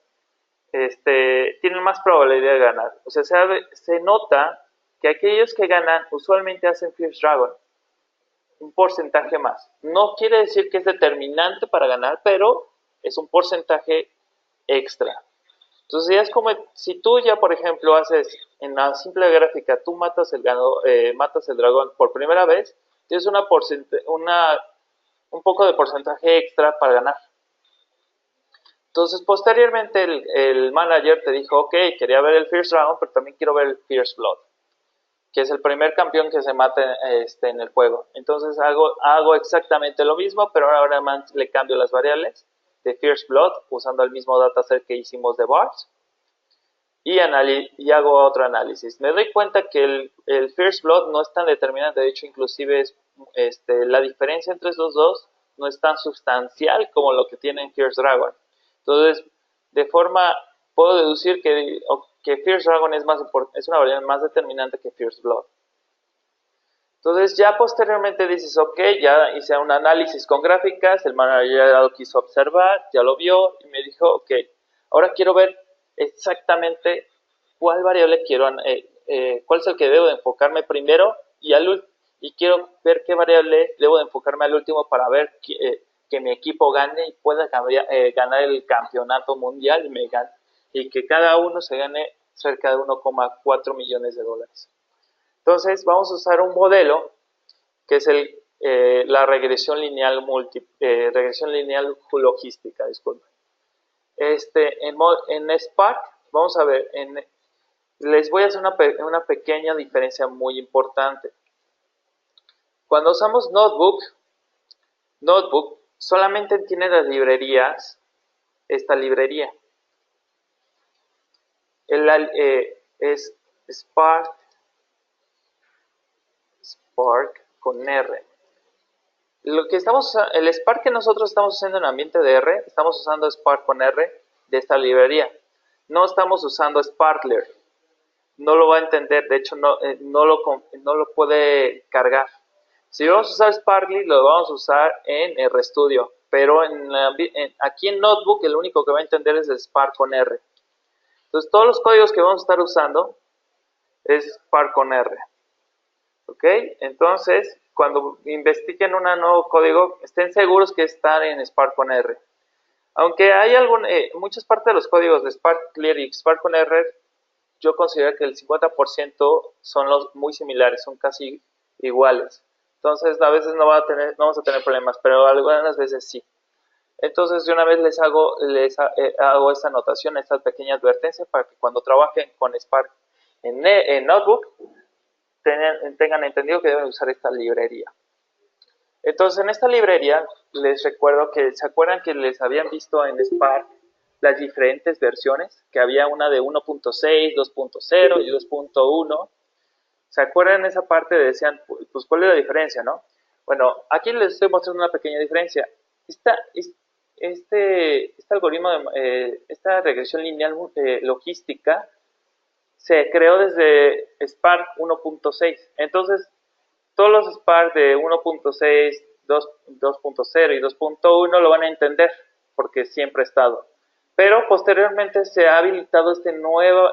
tienen más probabilidad de ganar. O sea, se nota que aquellos que ganan usualmente hacen First Dragon, un porcentaje más. No quiere decir que es determinante para ganar, pero es un porcentaje extra. Entonces ya es como si tú ya, por ejemplo, haces en la simple gráfica, tú matas el dragón por primera vez, tienes un poco de porcentaje extra para ganar. Entonces, posteriormente, el manager te dijo, ok, quería ver el First Dragon, pero también quiero ver el First Blood, que es el primer campeón que se mata en el juego. Entonces, hago exactamente lo mismo, pero ahora más le cambio las variables de First Blood, usando el mismo dataset que hicimos de Bars. y hago otro análisis. Me doy cuenta que el First Blood no es tan determinante, de hecho inclusive la diferencia entre esos dos no es tan sustancial como lo que tiene en Fierce Dragon. Entonces, puedo deducir que Fierce Dragon es una variable más determinante que First Blood. Entonces ya posteriormente dices, ok, ya hice un análisis con gráficas, el manager ya lo quiso observar, ya lo vio y me dijo, ok, ahora quiero ver exactamente cuál variable cuál es el que debo de enfocarme primero y quiero ver qué variable debo de enfocarme al último para ver que mi equipo gane y pueda ganar el campeonato mundial y que cada uno se gane cerca de 1,4 millones de dólares. Entonces vamos a usar un modelo que es la regresión lineal logística, disculpen. En Spark, vamos a ver, les voy a hacer una pequeña diferencia muy importante. Cuando usamos Notebook solamente tiene las librerías, esta librería. Es Spark con R. El Spark que nosotros estamos usando en ambiente de R, estamos usando Spark con R de esta librería. No estamos usando Sparkler. No lo va a entender, de hecho no lo puede cargar. Si vamos a usar Sparkly, lo vamos a usar en RStudio, pero aquí en Notebook el único que va a entender es el Spark con R. Entonces todos los códigos que vamos a estar usando es Spark con R. ¿Ok? Entonces, cuando investiguen un nuevo código, estén seguros que están en Spark con R. Aunque hay muchas partes de los códigos de Spark Clear y Spark con R, yo considero que el 50% son muy similares, son casi iguales. Entonces, a veces no vamos a tener problemas, pero algunas veces sí. Entonces, de una vez les hago esta anotación, esta pequeña advertencia para que cuando trabajen con Spark en Notebook, tengan entendido que deben usar esta librería. Entonces, en esta librería, les recuerdo que, ¿se acuerdan que les habían visto en Spark las diferentes versiones? Que había una de 1.6, 2.0 y 2.1. ¿Se acuerdan esa parte? Decían, pues, ¿cuál es la diferencia, no? Bueno, aquí les estoy mostrando una pequeña diferencia. Este algoritmo, esta regresión lineal logística, se creó desde Spark 1.6. Entonces, todos los Spark de 1.6, 2.0 y 2.1 lo van a entender porque siempre ha estado. Pero posteriormente se ha habilitado este nuevo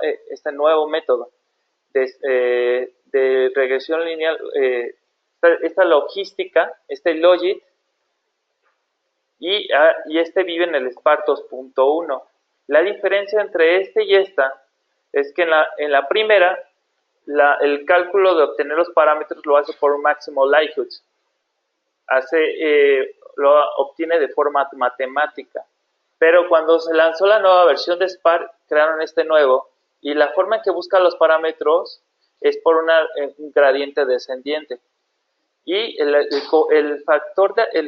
método de regresión lineal, esta logística, este logit, y vive en el Spark 2.1. La diferencia entre este y esta es que en la primera, el cálculo de obtener los parámetros lo hace por un máximo likelihood. Lo obtiene de forma matemática. Pero cuando se lanzó la nueva versión de Spark, crearon este nuevo. Y la forma en que busca los parámetros es por un gradiente descendiente. Y el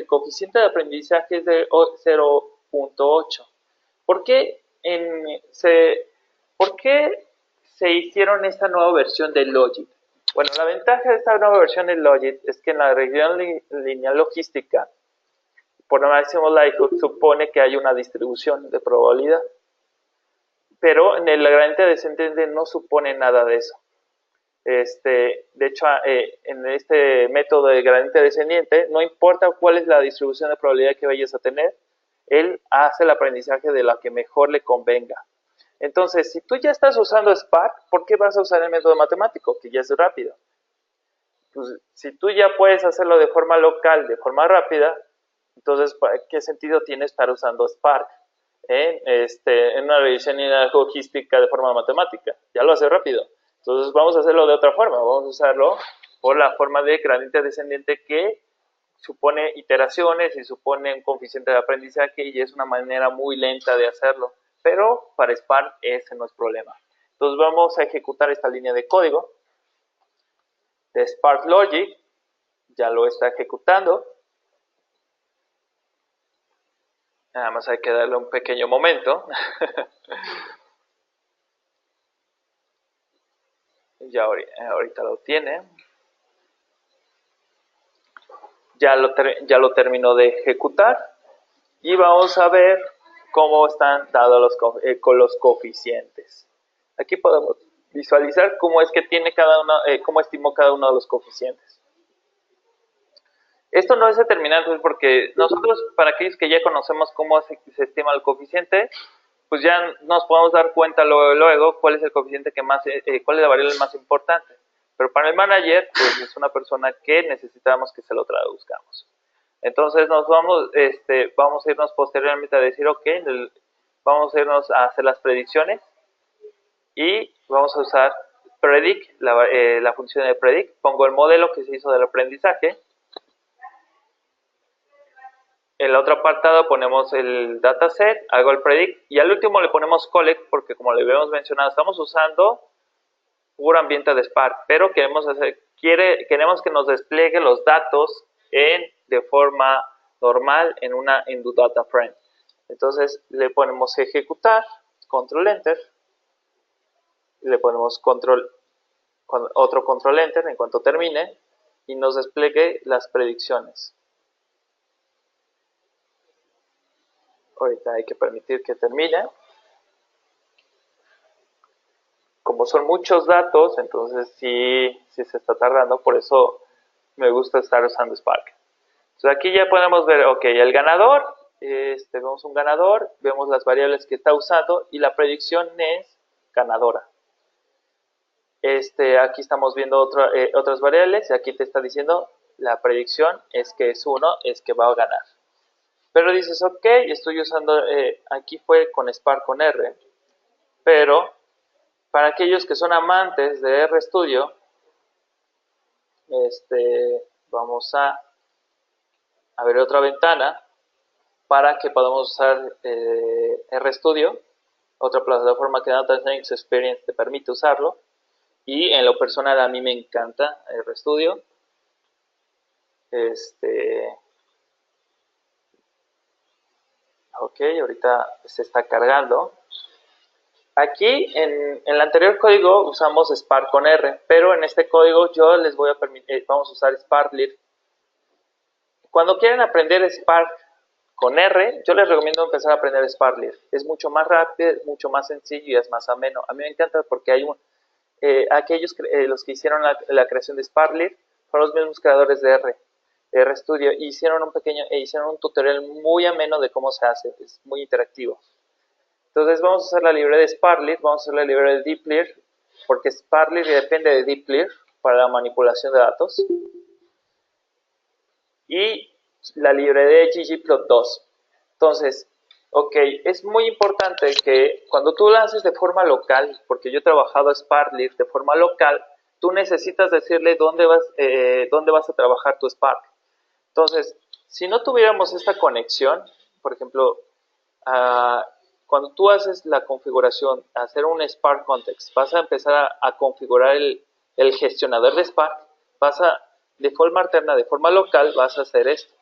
coeficiente de aprendizaje es de 0.8. ¿Por qué se hicieron esta nueva versión de Logit? Bueno, la ventaja de esta nueva versión de Logit es que en la regresión lineal logística, por máximo likelihood, supone que hay una distribución de probabilidad. Pero en el gradiente descendente no supone nada de eso. De hecho, en este método de gradiente descendiente, no importa cuál es la distribución de probabilidad que vayas a tener, él hace el aprendizaje de la que mejor le convenga. Entonces, si tú ya estás usando Spark, ¿por qué vas a usar el método matemático? Que ya es rápido. Pues, si tú ya puedes hacerlo de forma local, de forma rápida, entonces, ¿qué sentido tiene estar usando Spark en una revisión logística de forma matemática? Ya lo hace rápido. Entonces, vamos a hacerlo de otra forma. Vamos a usarlo por la forma de gradiente descendente que supone iteraciones y supone un coeficiente de aprendizaje y es una manera muy lenta de hacerlo. Pero para Spark ese no es problema. Entonces vamos a ejecutar esta línea de código de Spark Logic. Ya lo está ejecutando. Nada más hay que darle un pequeño momento. Ya ahorita lo tiene. Ya lo terminó de ejecutar. Y vamos a ver cómo están dados con los coeficientes. Aquí podemos visualizar cómo es que tiene cada uno, cómo estimó cada uno de los coeficientes. Esto no es determinante porque nosotros, para aquellos que ya conocemos cómo se estima el coeficiente, pues ya nos podemos dar cuenta luego cuál es el coeficiente que más, cuál es la variable más importante. Pero para el manager, pues es una persona que necesitamos que se lo traduzcamos. Entonces vamos a irnos posteriormente a decir, ok, vamos a irnos a hacer las predicciones y vamos a usar predict, la función de predict. Pongo el modelo que se hizo del aprendizaje. En el otro apartado ponemos el dataset, hago el predict y al último le ponemos collect porque como le habíamos mencionado, estamos usando puro ambiente de Spark, pero queremos que nos despliegue los datos de forma normal en tu data frame. Entonces le ponemos ejecutar, control enter, y le ponemos otro control enter en cuanto termine y nos despliegue las predicciones. Ahorita hay que permitir que termine. Como son muchos datos, entonces sí se está tardando, por eso me gusta estar usando Spark. Entonces aquí ya podemos ver, ok, el ganador, vemos un ganador, vemos las variables que está usando y la predicción es ganadora. Aquí estamos viendo otras variables y aquí te está diciendo la predicción es que es 1, es que va a ganar. Pero dices, ok, estoy usando, aquí fue con Spark con R, pero para aquellos que son amantes de RStudio, vamos a abrir otra ventana para que podamos usar RStudio, otra plataforma que Data Science Experience te permite usarlo. Y en lo personal a mí me encanta RStudio. Ok, ahorita se está cargando. Aquí en el anterior código usamos Spark con R, pero en este código yo les voy a permitir, vamos a usar Sparklet. Cuando quieren aprender Spark con R, yo les recomiendo empezar a aprender Sparklet. Es mucho más rápido, mucho más sencillo y es más ameno. A mí me encanta porque hay los que hicieron la creación de Sparklet fueron los mismos creadores de RStudio y hicieron un tutorial muy ameno de cómo se hace. Es muy interactivo. Entonces vamos a usar la librería de Sparklet, vamos a usar la librería de Dplyr, porque Sparklet depende de Dplyr para la manipulación de datos. Y la librería de ggplot2. Entonces, ok, es muy importante que cuando tú lo haces de forma local, porque yo he trabajado Sparklet de forma local, tú necesitas decirle dónde vas a trabajar tu Spark. Entonces, si no tuviéramos esta conexión, por ejemplo, cuando tú haces la configuración, hacer un Spark Context, vas a empezar a configurar el gestionador de Spark, de forma alterna, de forma local, vas a hacer esto.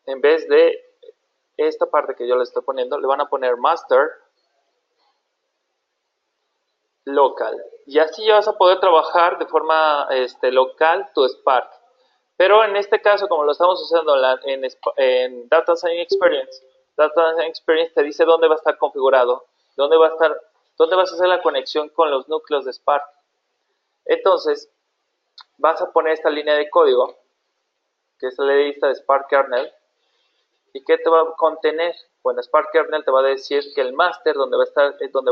En vez de esta parte que yo le estoy poniendo, le van a poner master local. Y así ya vas a poder trabajar de forma local tu Spark. Pero en este caso, como lo estamos usando en Data Science Experience te dice dónde va a estar configurado, dónde vas a hacer la conexión con los núcleos de Spark. Entonces, vas a poner esta línea de código, que es la lista de Spark Kernel, ¿y qué te va a contener? Bueno, Spark Kernel te va a decir que el master donde va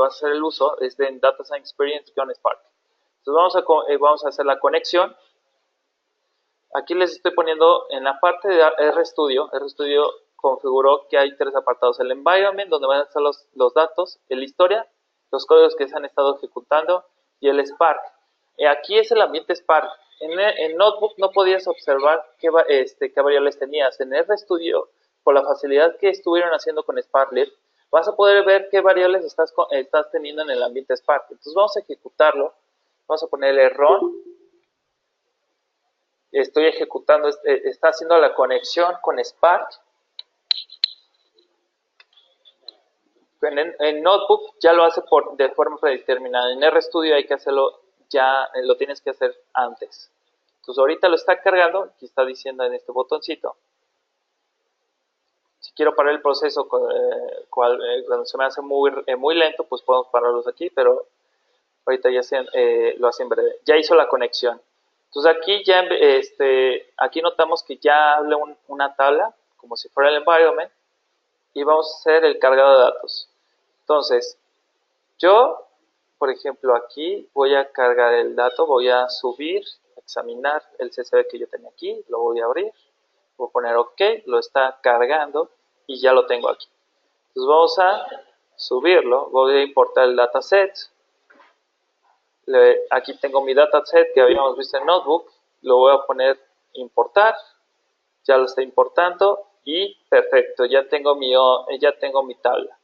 a hacer el uso es de Data Science Experience-Spark. Entonces vamos a hacer la conexión. Aquí les estoy poniendo en la parte de RStudio. RStudio configuró que hay 3 apartados: el environment, donde van a estar los datos, el historia, los códigos que se han estado ejecutando y el Spark. Aquí es el ambiente Spark. En Notebook no podías observar qué variables tenías. En RStudio, por la facilidad que estuvieron haciendo con Sparklet, vas a poder ver qué variables estás teniendo en el ambiente Spark. Entonces vamos a ejecutarlo. Vamos a ponerle run. Estoy ejecutando, está haciendo la conexión con Spark. En Notebook ya lo hace de forma predeterminada. En RStudio hay que hacerlo ya, lo tienes que hacer antes. Entonces ahorita lo está cargando, aquí está diciendo en este botoncito. Si quiero parar el proceso cuando se me hace muy lento, pues podemos pararlos aquí, pero ahorita ya lo hace en breve. Ya hizo la conexión. Entonces aquí notamos que ya hable una tabla, como si fuera el environment, y vamos a hacer el cargado de datos. Entonces, yo, por ejemplo, aquí voy a cargar el dato, voy a subir, examinar el CSV que yo tenía aquí, lo voy a abrir, voy a poner OK, lo está cargando y ya lo tengo aquí. Entonces vamos a subirlo, voy a importar el dataset. Aquí tengo mi dataset que habíamos visto en Notebook, lo voy a poner importar, ya lo está importando y perfecto, ya tengo mi tabla.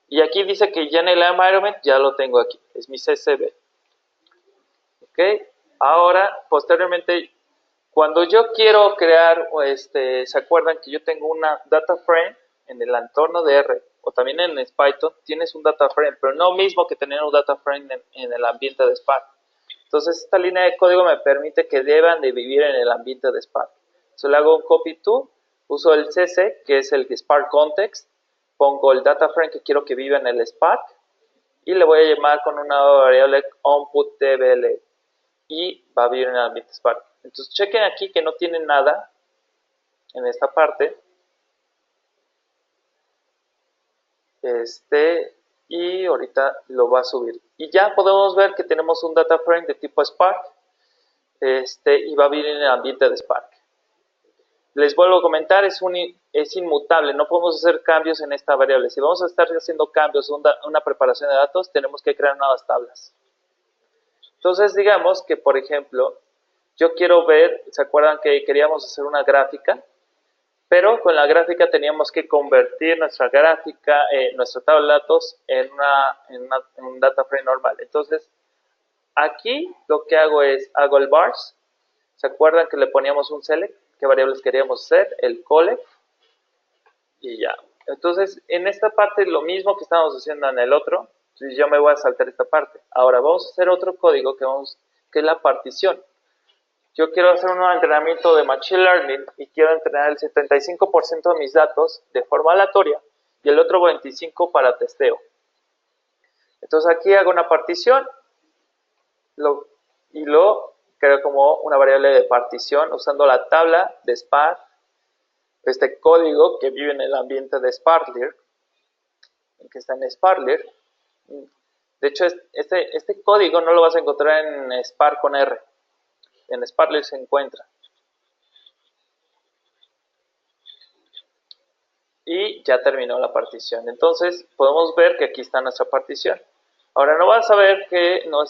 Y aquí dice que ya en el environment ya lo tengo aquí, es mi CSV. ¿Ok? Ahora, posteriormente, cuando yo quiero crear, ¿se acuerdan que yo tengo una data frame en el entorno de R? O también en Python tienes un data frame, pero no mismo que tener un data frame en el ambiente de Spark. Entonces, esta línea de código me permite que deban de vivir en el ambiente de Spark. Entonces, le hago un copy to, uso el CC, que es el Spark Context, pongo el data frame que quiero que viva en el Spark, y le voy a llamar con una variable onPutDBL, y va a vivir en el ambiente Spark. Entonces, chequen aquí que no tiene nada en esta parte. Y ahorita lo va a subir. Y ya podemos ver que tenemos un data frame de tipo Spark, y va a vivir en el ambiente de Spark. Les vuelvo a comentar, es inmutable, no podemos hacer cambios en esta variable. Si vamos a estar haciendo cambios, una preparación de datos, tenemos que crear nuevas tablas. Entonces, digamos que, por ejemplo, yo quiero ver, ¿se acuerdan que queríamos hacer una gráfica? Pero con la gráfica teníamos que convertir nuestra gráfica, nuestra tabla de datos en un data frame normal. Entonces, aquí lo que hago es, hago el bars. ¿Se acuerdan que le poníamos un select? ¿Qué variables queríamos hacer? El collect. Y ya. Entonces, en esta parte lo mismo que estábamos haciendo en el otro. Entonces, yo me voy a saltar esta parte. Ahora, vamos a hacer otro código que es la partición. Yo quiero hacer un entrenamiento de Machine Learning y quiero entrenar el 75% de mis datos de forma aleatoria y el otro 25% para testeo. Entonces aquí hago una partición y lo creo como una variable de partición usando la tabla de Spark, este código que vive en el ambiente de Sparkler, que está en Sparkler. De hecho, este código no lo vas a encontrar en Spark con R. En Sparkler se encuentra. Y ya terminó la partición. Entonces, podemos ver que aquí está nuestra partición. Ahora, no vas a ver que no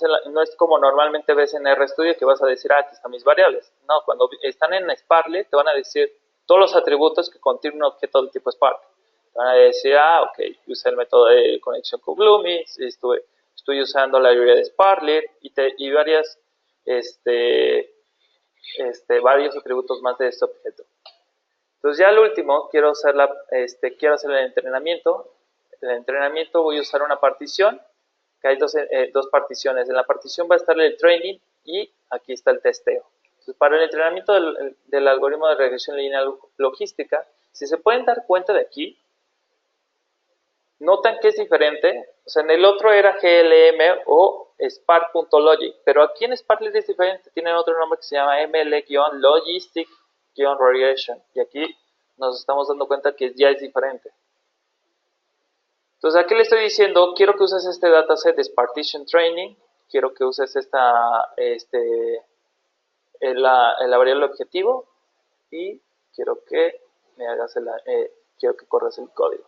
es como normalmente ves en RStudio, que vas a decir, aquí están mis variables. No, cuando están en Sparklet, te van a decir todos los atributos que contiene un objeto del tipo Spark. Te van a decir, ok, usé el método de conexión con Gloomy, estoy usando la librería de Sparklet y varios atributos más de este objeto. Entonces ya al último quiero hacer el entrenamiento. En el entrenamiento voy a usar una partición, que hay dos particiones. En la partición va a estar el training y aquí está el testeo. Entonces, para el entrenamiento del algoritmo de regresión lineal logística, si se pueden dar cuenta de aquí, notan que es diferente. O sea, en el otro era GLM o Spark.logic, pero aquí en Sparklet es diferente. Tienen otro nombre que se llama ML-Logistic-Regression. Y aquí nos estamos dando cuenta que ya es diferente. Entonces aquí le estoy diciendo, quiero que uses este dataset de Partition Training, quiero que uses la variable objetivo y quiero que me hagas quiero que corras el código.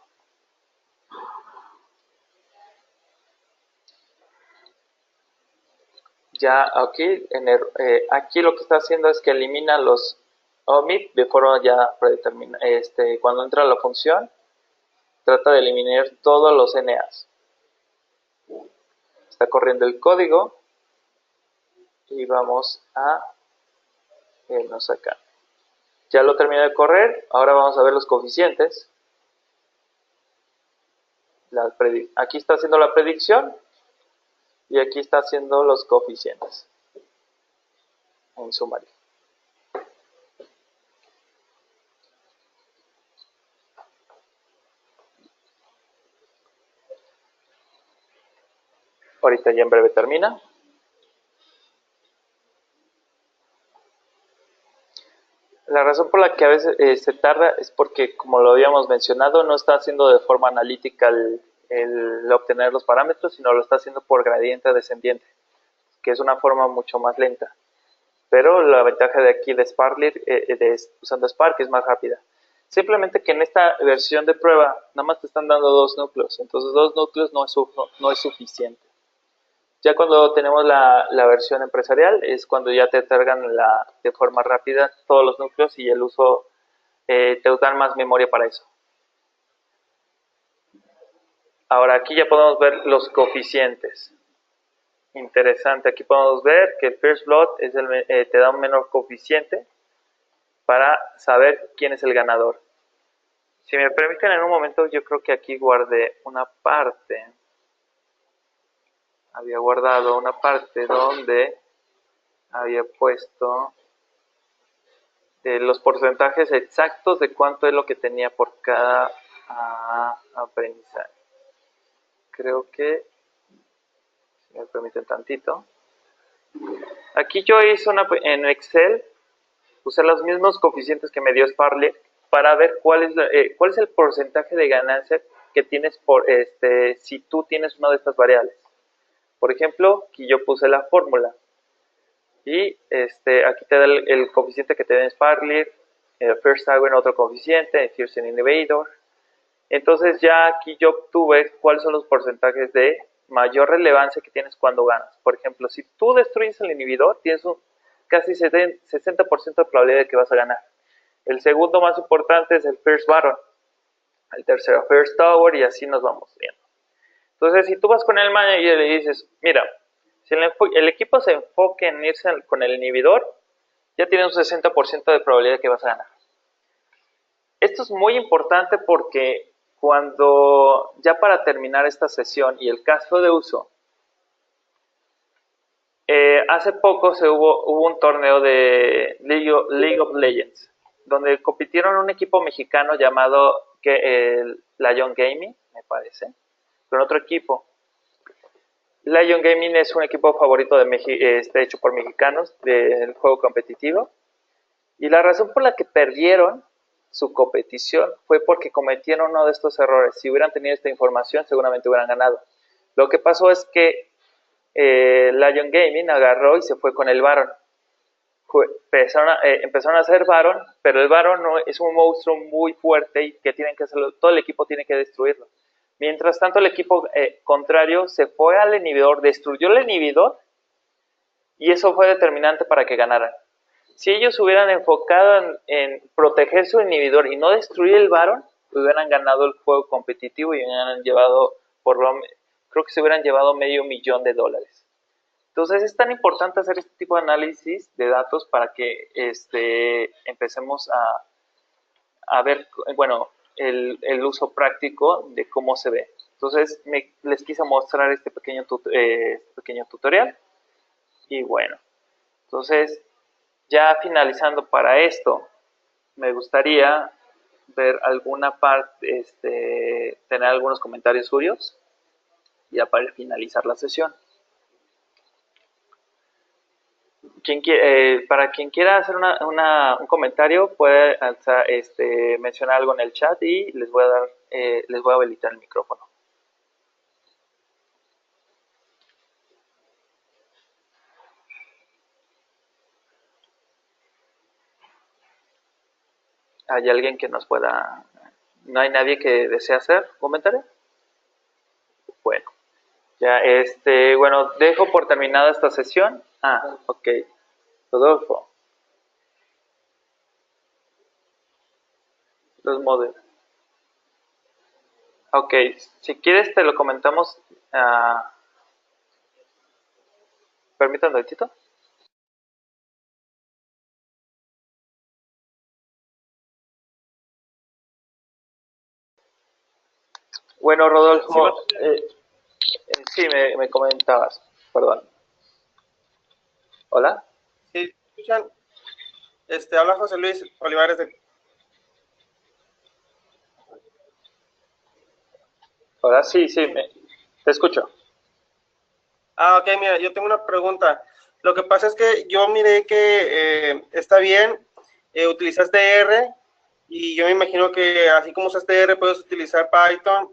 Ya aquí, aquí lo que está haciendo es que elimina los omit de forma ya predeterminada. Cuando entra la función, trata de eliminar todos los NAs. Está corriendo el código y vamos a irnos acá. Ya lo terminé de correr, ahora vamos a ver los coeficientes. aquí está haciendo la predicción y aquí está haciendo los coeficientes en sumario. Ahorita ya en breve termina. La razón por la que a veces se tarda es porque, como lo habíamos mencionado, no está haciendo de forma analítica el obtener los parámetros, sino lo está haciendo por gradiente descendiente, que es una forma mucho más lenta. Pero la ventaja de aquí de Sparklet, usando Spark, es más rápida. Simplemente que en esta versión de prueba nada más te están dando 2 núcleos, entonces 2 núcleos no es suficiente. Ya cuando tenemos la versión empresarial es cuando ya te cargan de forma rápida todos los núcleos y el uso te dan más memoria para eso. Ahora aquí ya podemos ver los coeficientes. Interesante, aquí podemos ver que el First Blood te da un menor coeficiente para saber quién es el ganador. Si me permiten en un momento, yo creo que aquí guardé una parte. Había guardado una parte donde había puesto los porcentajes exactos de cuánto es lo que tenía por cada aprendizaje. Creo que, si me permiten tantito. Aquí yo hice en Excel, usé los mismos coeficientes que me dio Sparklet para ver cuál es el porcentaje de ganancia que tienes si tú tienes una de estas variables. Por ejemplo, aquí yo puse la fórmula y aquí te da el coeficiente que te da Sparklet, First Tower otro coeficiente, First Innovator. Entonces ya aquí yo obtuve cuáles son los porcentajes de mayor relevancia que tienes cuando ganas. Por ejemplo, si tú destruyes el inhibidor, tienes casi 60% de probabilidad de que vas a ganar. El segundo más importante es el First Baron. El tercero, First Tower, y así nos vamos viendo. Entonces, si tú vas con el manager y le dices, mira, si el equipo se enfoque en irse con el inhibidor, ya tienes un 60% de probabilidad de que vas a ganar. Esto es muy importante porque cuando, ya para terminar esta sesión y el caso de uso, hace poco hubo un torneo de League of Legends, donde compitieron un equipo mexicano llamado Lion Gaming, me parece, con otro equipo. Lion Gaming es un equipo favorito hecho por mexicanos del juego competitivo. Y la razón por la que perdieron su competición fue porque cometieron uno de estos errores. Si hubieran tenido esta información, seguramente hubieran ganado. Lo que pasó es que Lion Gaming agarró y se fue con el Baron. Empezaron a hacer Baron, pero el Baron es un monstruo muy fuerte y que tienen que hacerlo, todo el equipo tiene que destruirlo. Mientras tanto, el equipo contrario se fue al inhibidor, destruyó el inhibidor y eso fue determinante para que ganaran. Si ellos hubieran enfocado en proteger su inhibidor y no destruir el Baron, hubieran ganado el juego competitivo y hubieran llevado, creo que se hubieran llevado $500,000. Entonces es tan importante hacer este tipo de análisis de datos para que empecemos a ver, bueno, el uso práctico de cómo se ve. Entonces les quise mostrar este pequeño tutorial y bueno, entonces ya finalizando para esto, me gustaría ver alguna parte, tener algunos comentarios suyos ya para finalizar la sesión. Para quien quiera hacer un comentario, puede mencionar algo en el chat y les voy a habilitar el micrófono. ¿Hay alguien que nos pueda? ¿No hay nadie que desee hacer comentario? Bueno, ya bueno, dejo por terminada esta sesión. Ok. Rodolfo. Los modelos. Ok, si quieres te lo comentamos. Permítanme un momentito. Bueno, Sí, Rodolfo, sí, me comentabas, perdón. ¿Hola? sí, escuchan. Habla José Luis Olivares de... Hola, sí, te escucho. Ok, mira, yo tengo una pregunta. Lo que pasa es que yo miré que está bien, utilizaste R y yo me imagino que así como usaste R puedes utilizar Python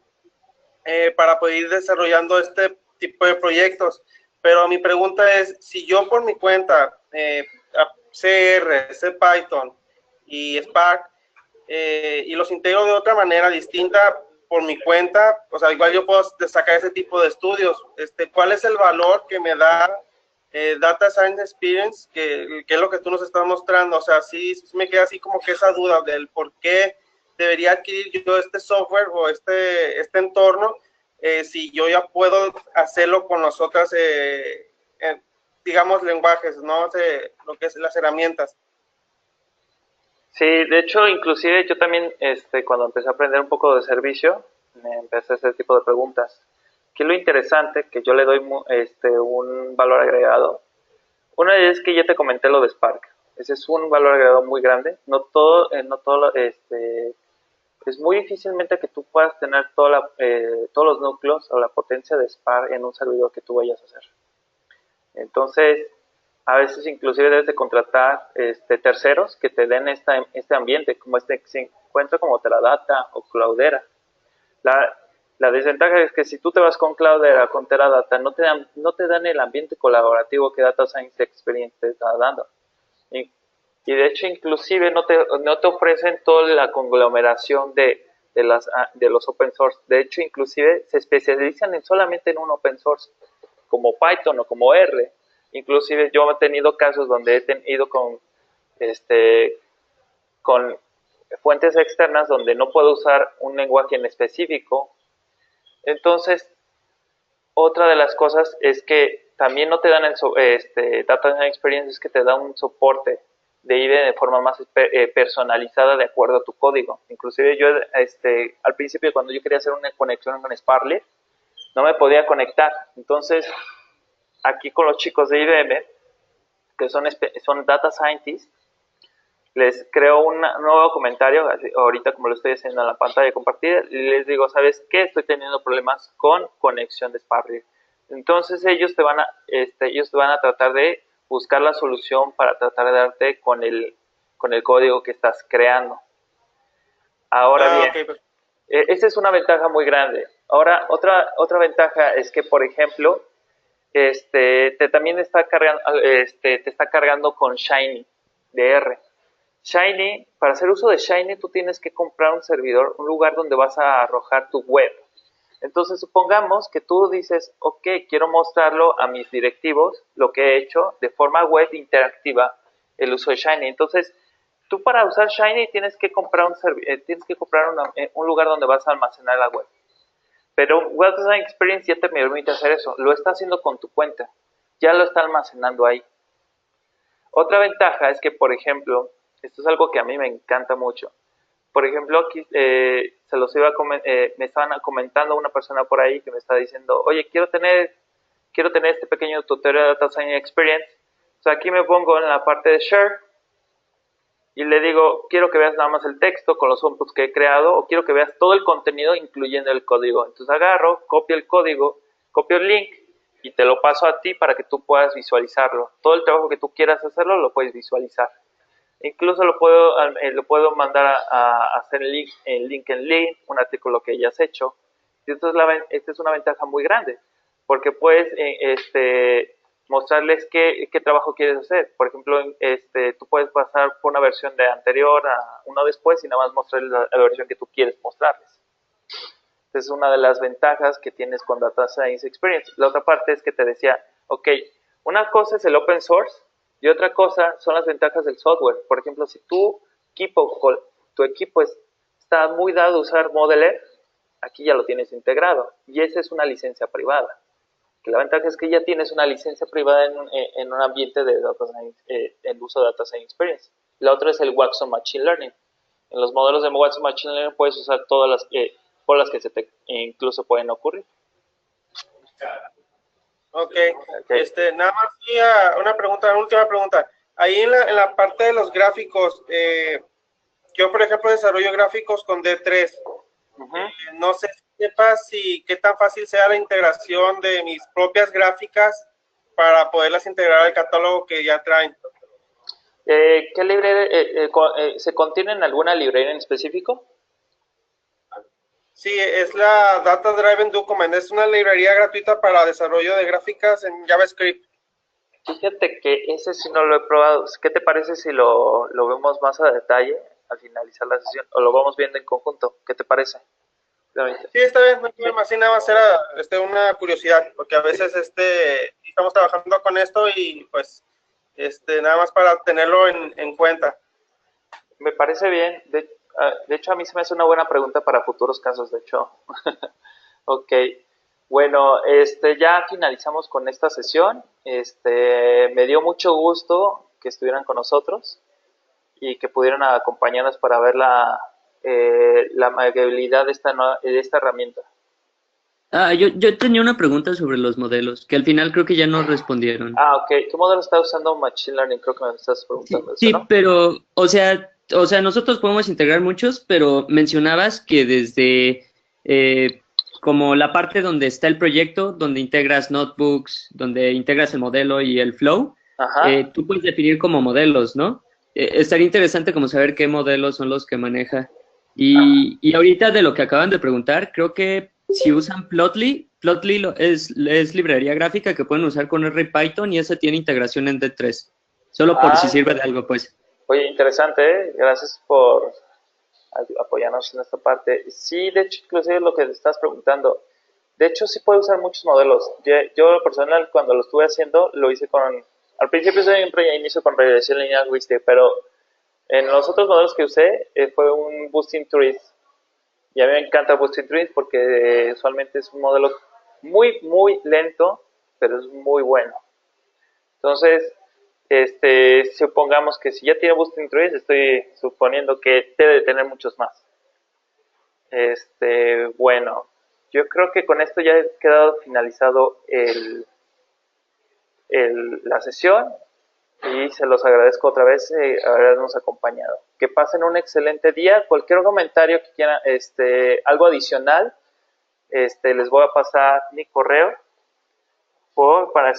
para poder ir desarrollando este tipo de proyectos. Pero mi pregunta es, si yo por mi cuenta sé R, sé Python y Spark, y los integro de otra manera distinta por mi cuenta, o sea, igual yo puedo sacar ese tipo de estudios. ¿Cuál es el valor que me da Data Science Experience, que es lo que tú nos estás mostrando? O sea, sí me queda así como que esa duda del por qué debería adquirir yo este software o este entorno si yo ya puedo hacerlo con los otros, digamos, lenguajes, ¿no? Lo que es las herramientas. Sí, de hecho, inclusive yo también, cuando empecé a aprender un poco de servicio, me empecé a hacer este tipo de preguntas. ¿Qué es lo interesante? Que yo le doy un valor agregado. Una es que ya te comenté lo de Spark. Ese es un valor agregado muy grande. Es muy difícilmente que tú puedas tener todos los núcleos o la potencia de Spark en un servidor que tú vayas a hacer. Entonces, a veces inclusive debes de contratar terceros que te den este ambiente, como que se encuentra como Teradata o Cloudera. La, la desventaja es que si tú te vas con Cloudera, con Teradata, no te dan el ambiente colaborativo que Data Science Experience te está dando. Y de hecho, inclusive no te ofrecen toda la conglomeración de los open source. De hecho, inclusive se especializan solamente en un open source, como Python o como R. Inclusive yo he tenido casos donde he ido con fuentes externas donde no puedo usar un lenguaje en específico. Entonces, otra de las cosas es que también no te dan Data Science Experience, es que te da un soporte de IDE de forma más personalizada de acuerdo a tu código. Inclusive yo, al principio cuando yo quería hacer una conexión con Sparklet, no me podía conectar. Entonces, aquí con los chicos de IBM, que son data scientists, les creo un nuevo comentario, ahorita como lo estoy haciendo en la pantalla compartida, y les digo, ¿sabes qué? Estoy teniendo problemas con conexión de Sparklet. Entonces ellos te van a tratar de buscar la solución para tratar de darte con el código que estás creando. Ahora bien, Okay, pues. esa es una ventaja muy grande. Ahora, otra ventaja es que, por ejemplo, también te está cargando con Shiny de R. Shiny, para hacer uso de Shiny, tú tienes que comprar un servidor, un lugar donde vas a arrojar tu web. Entonces, supongamos que tú dices, ok, quiero mostrarlo a mis directivos, lo que he hecho de forma web interactiva, el uso de Shiny. Entonces, tú para usar Shiny tienes que comprar un lugar donde vas a almacenar la web. Pero Web Design Experience ya te permite hacer eso. Lo está haciendo con tu cuenta. Ya lo está almacenando ahí. Otra ventaja es que, por ejemplo, esto es algo que a mí me encanta mucho. Por ejemplo, aquí me estaban comentando una persona por ahí que me está diciendo, oye, quiero tener este pequeño tutorial de Data Science Experience. O sea, aquí me pongo en la parte de Share y le digo, quiero que veas nada más el texto con los inputs que he creado o quiero que veas todo el contenido incluyendo el código. Entonces agarro, copio el código, copio el link y te lo paso a ti para que tú puedas visualizarlo. Todo el trabajo que tú quieras hacerlo lo puedes visualizar. Incluso lo puedo mandar a hacer el link en link, un artículo que hayas hecho. Y esta es una ventaja muy grande, porque puedes mostrarles qué trabajo quieres hacer. Por ejemplo, tú puedes pasar por una versión de anterior a uno después y nada más mostrarles la versión que tú quieres mostrarles. Esa es una de las ventajas que tienes con Data Science Experience. La otra parte es que te decía, ok, una cosa es el open source y otra cosa son las ventajas del software. Por ejemplo, si tu equipo está muy dado a usar Modeler, aquí ya lo tienes integrado y esa es una licencia privada. Que la ventaja es que ya tienes una licencia privada en un ambiente de Data Science, el uso de Data Science Experience. La otra es el Watson Machine Learning. En los modelos de Watson Machine Learning puedes usar bolas que se te incluso pueden ocurrir. Ok. Okay. Nada más una pregunta, una última pregunta. Ahí en la parte de los gráficos, yo por ejemplo desarrollo gráficos con D3. No sé si sepas qué tan fácil sea la integración de mis propias gráficas para poderlas integrar al catálogo que ya traen. ¿Qué librería se contiene en alguna librería en específico? Sí, es la Data Driven Document. Es una librería gratuita para desarrollo de gráficas en JavaScript. Fíjate que ese sí no lo he probado. ¿Qué te parece si lo vemos más a detalle al finalizar la sesión? O lo vamos viendo en conjunto. ¿Qué te parece? Sí, está bien, no hay problema. Así nada más era una curiosidad, porque a veces estamos trabajando con esto y pues nada más para tenerlo en cuenta. Me parece bien. De hecho, a mí se me hace una buena pregunta para futuros casos, de hecho. Ok. Bueno, ya finalizamos con esta sesión. Me dio mucho gusto que estuvieran con nosotros y que pudieran acompañarnos para ver la amabilidad de esta herramienta. Yo tenía una pregunta sobre los modelos, que al final creo que ya no respondieron. Ok. ¿Qué modelo está usando Machine Learning? Creo que me estás preguntando Sí, eso, ¿no? pero, o sea, nosotros podemos integrar muchos, pero mencionabas que desde como la parte donde está el proyecto, donde integras notebooks, donde integras el modelo y el flow, Ajá. tú puedes definir como modelos, ¿no? Estaría interesante como saber qué modelos son los que maneja. Y ahorita de lo que acaban de preguntar, creo que si usan Plotly, es librería gráfica que pueden usar con R y Python y esa tiene integración en D3. Solo por si sirve de algo, pues. Oye, interesante, ¿eh? Gracias por apoyarnos en esta parte. Sí, de hecho, inclusive lo que te estás preguntando, de hecho sí puede usar muchos modelos. Yo personal, cuando lo estuve haciendo, lo hice al principio siempre inicio con regresión lineal Wisty, pero en los otros modelos que usé fue un Boosting Trees. Y a mí me encanta Boosting Trees porque usualmente es un modelo muy, muy lento, pero es muy bueno. Entonces, supongamos que si ya tiene Boosting Trees, estoy suponiendo que debe de tener muchos más. Bueno, yo creo que con esto ya he quedado finalizado la sesión y se los agradezco otra vez habernos acompañado. Que pasen un excelente día. Cualquier comentario que quieran, algo adicional, les voy a pasar mi correo para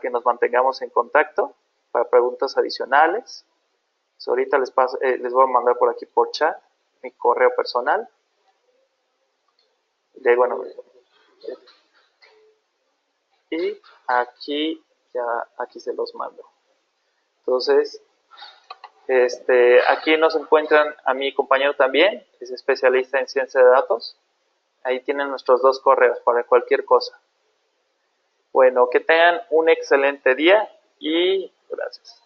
que nos mantengamos en contacto para preguntas adicionales. Ahorita les voy a mandar por aquí por chat mi correo personal. Y aquí se los mando. Entonces, aquí nos encuentran a mi compañero también, es especialista en ciencia de datos. Ahí tienen nuestros 2 correos para cualquier cosa. Bueno, que tengan un excelente día y gracias.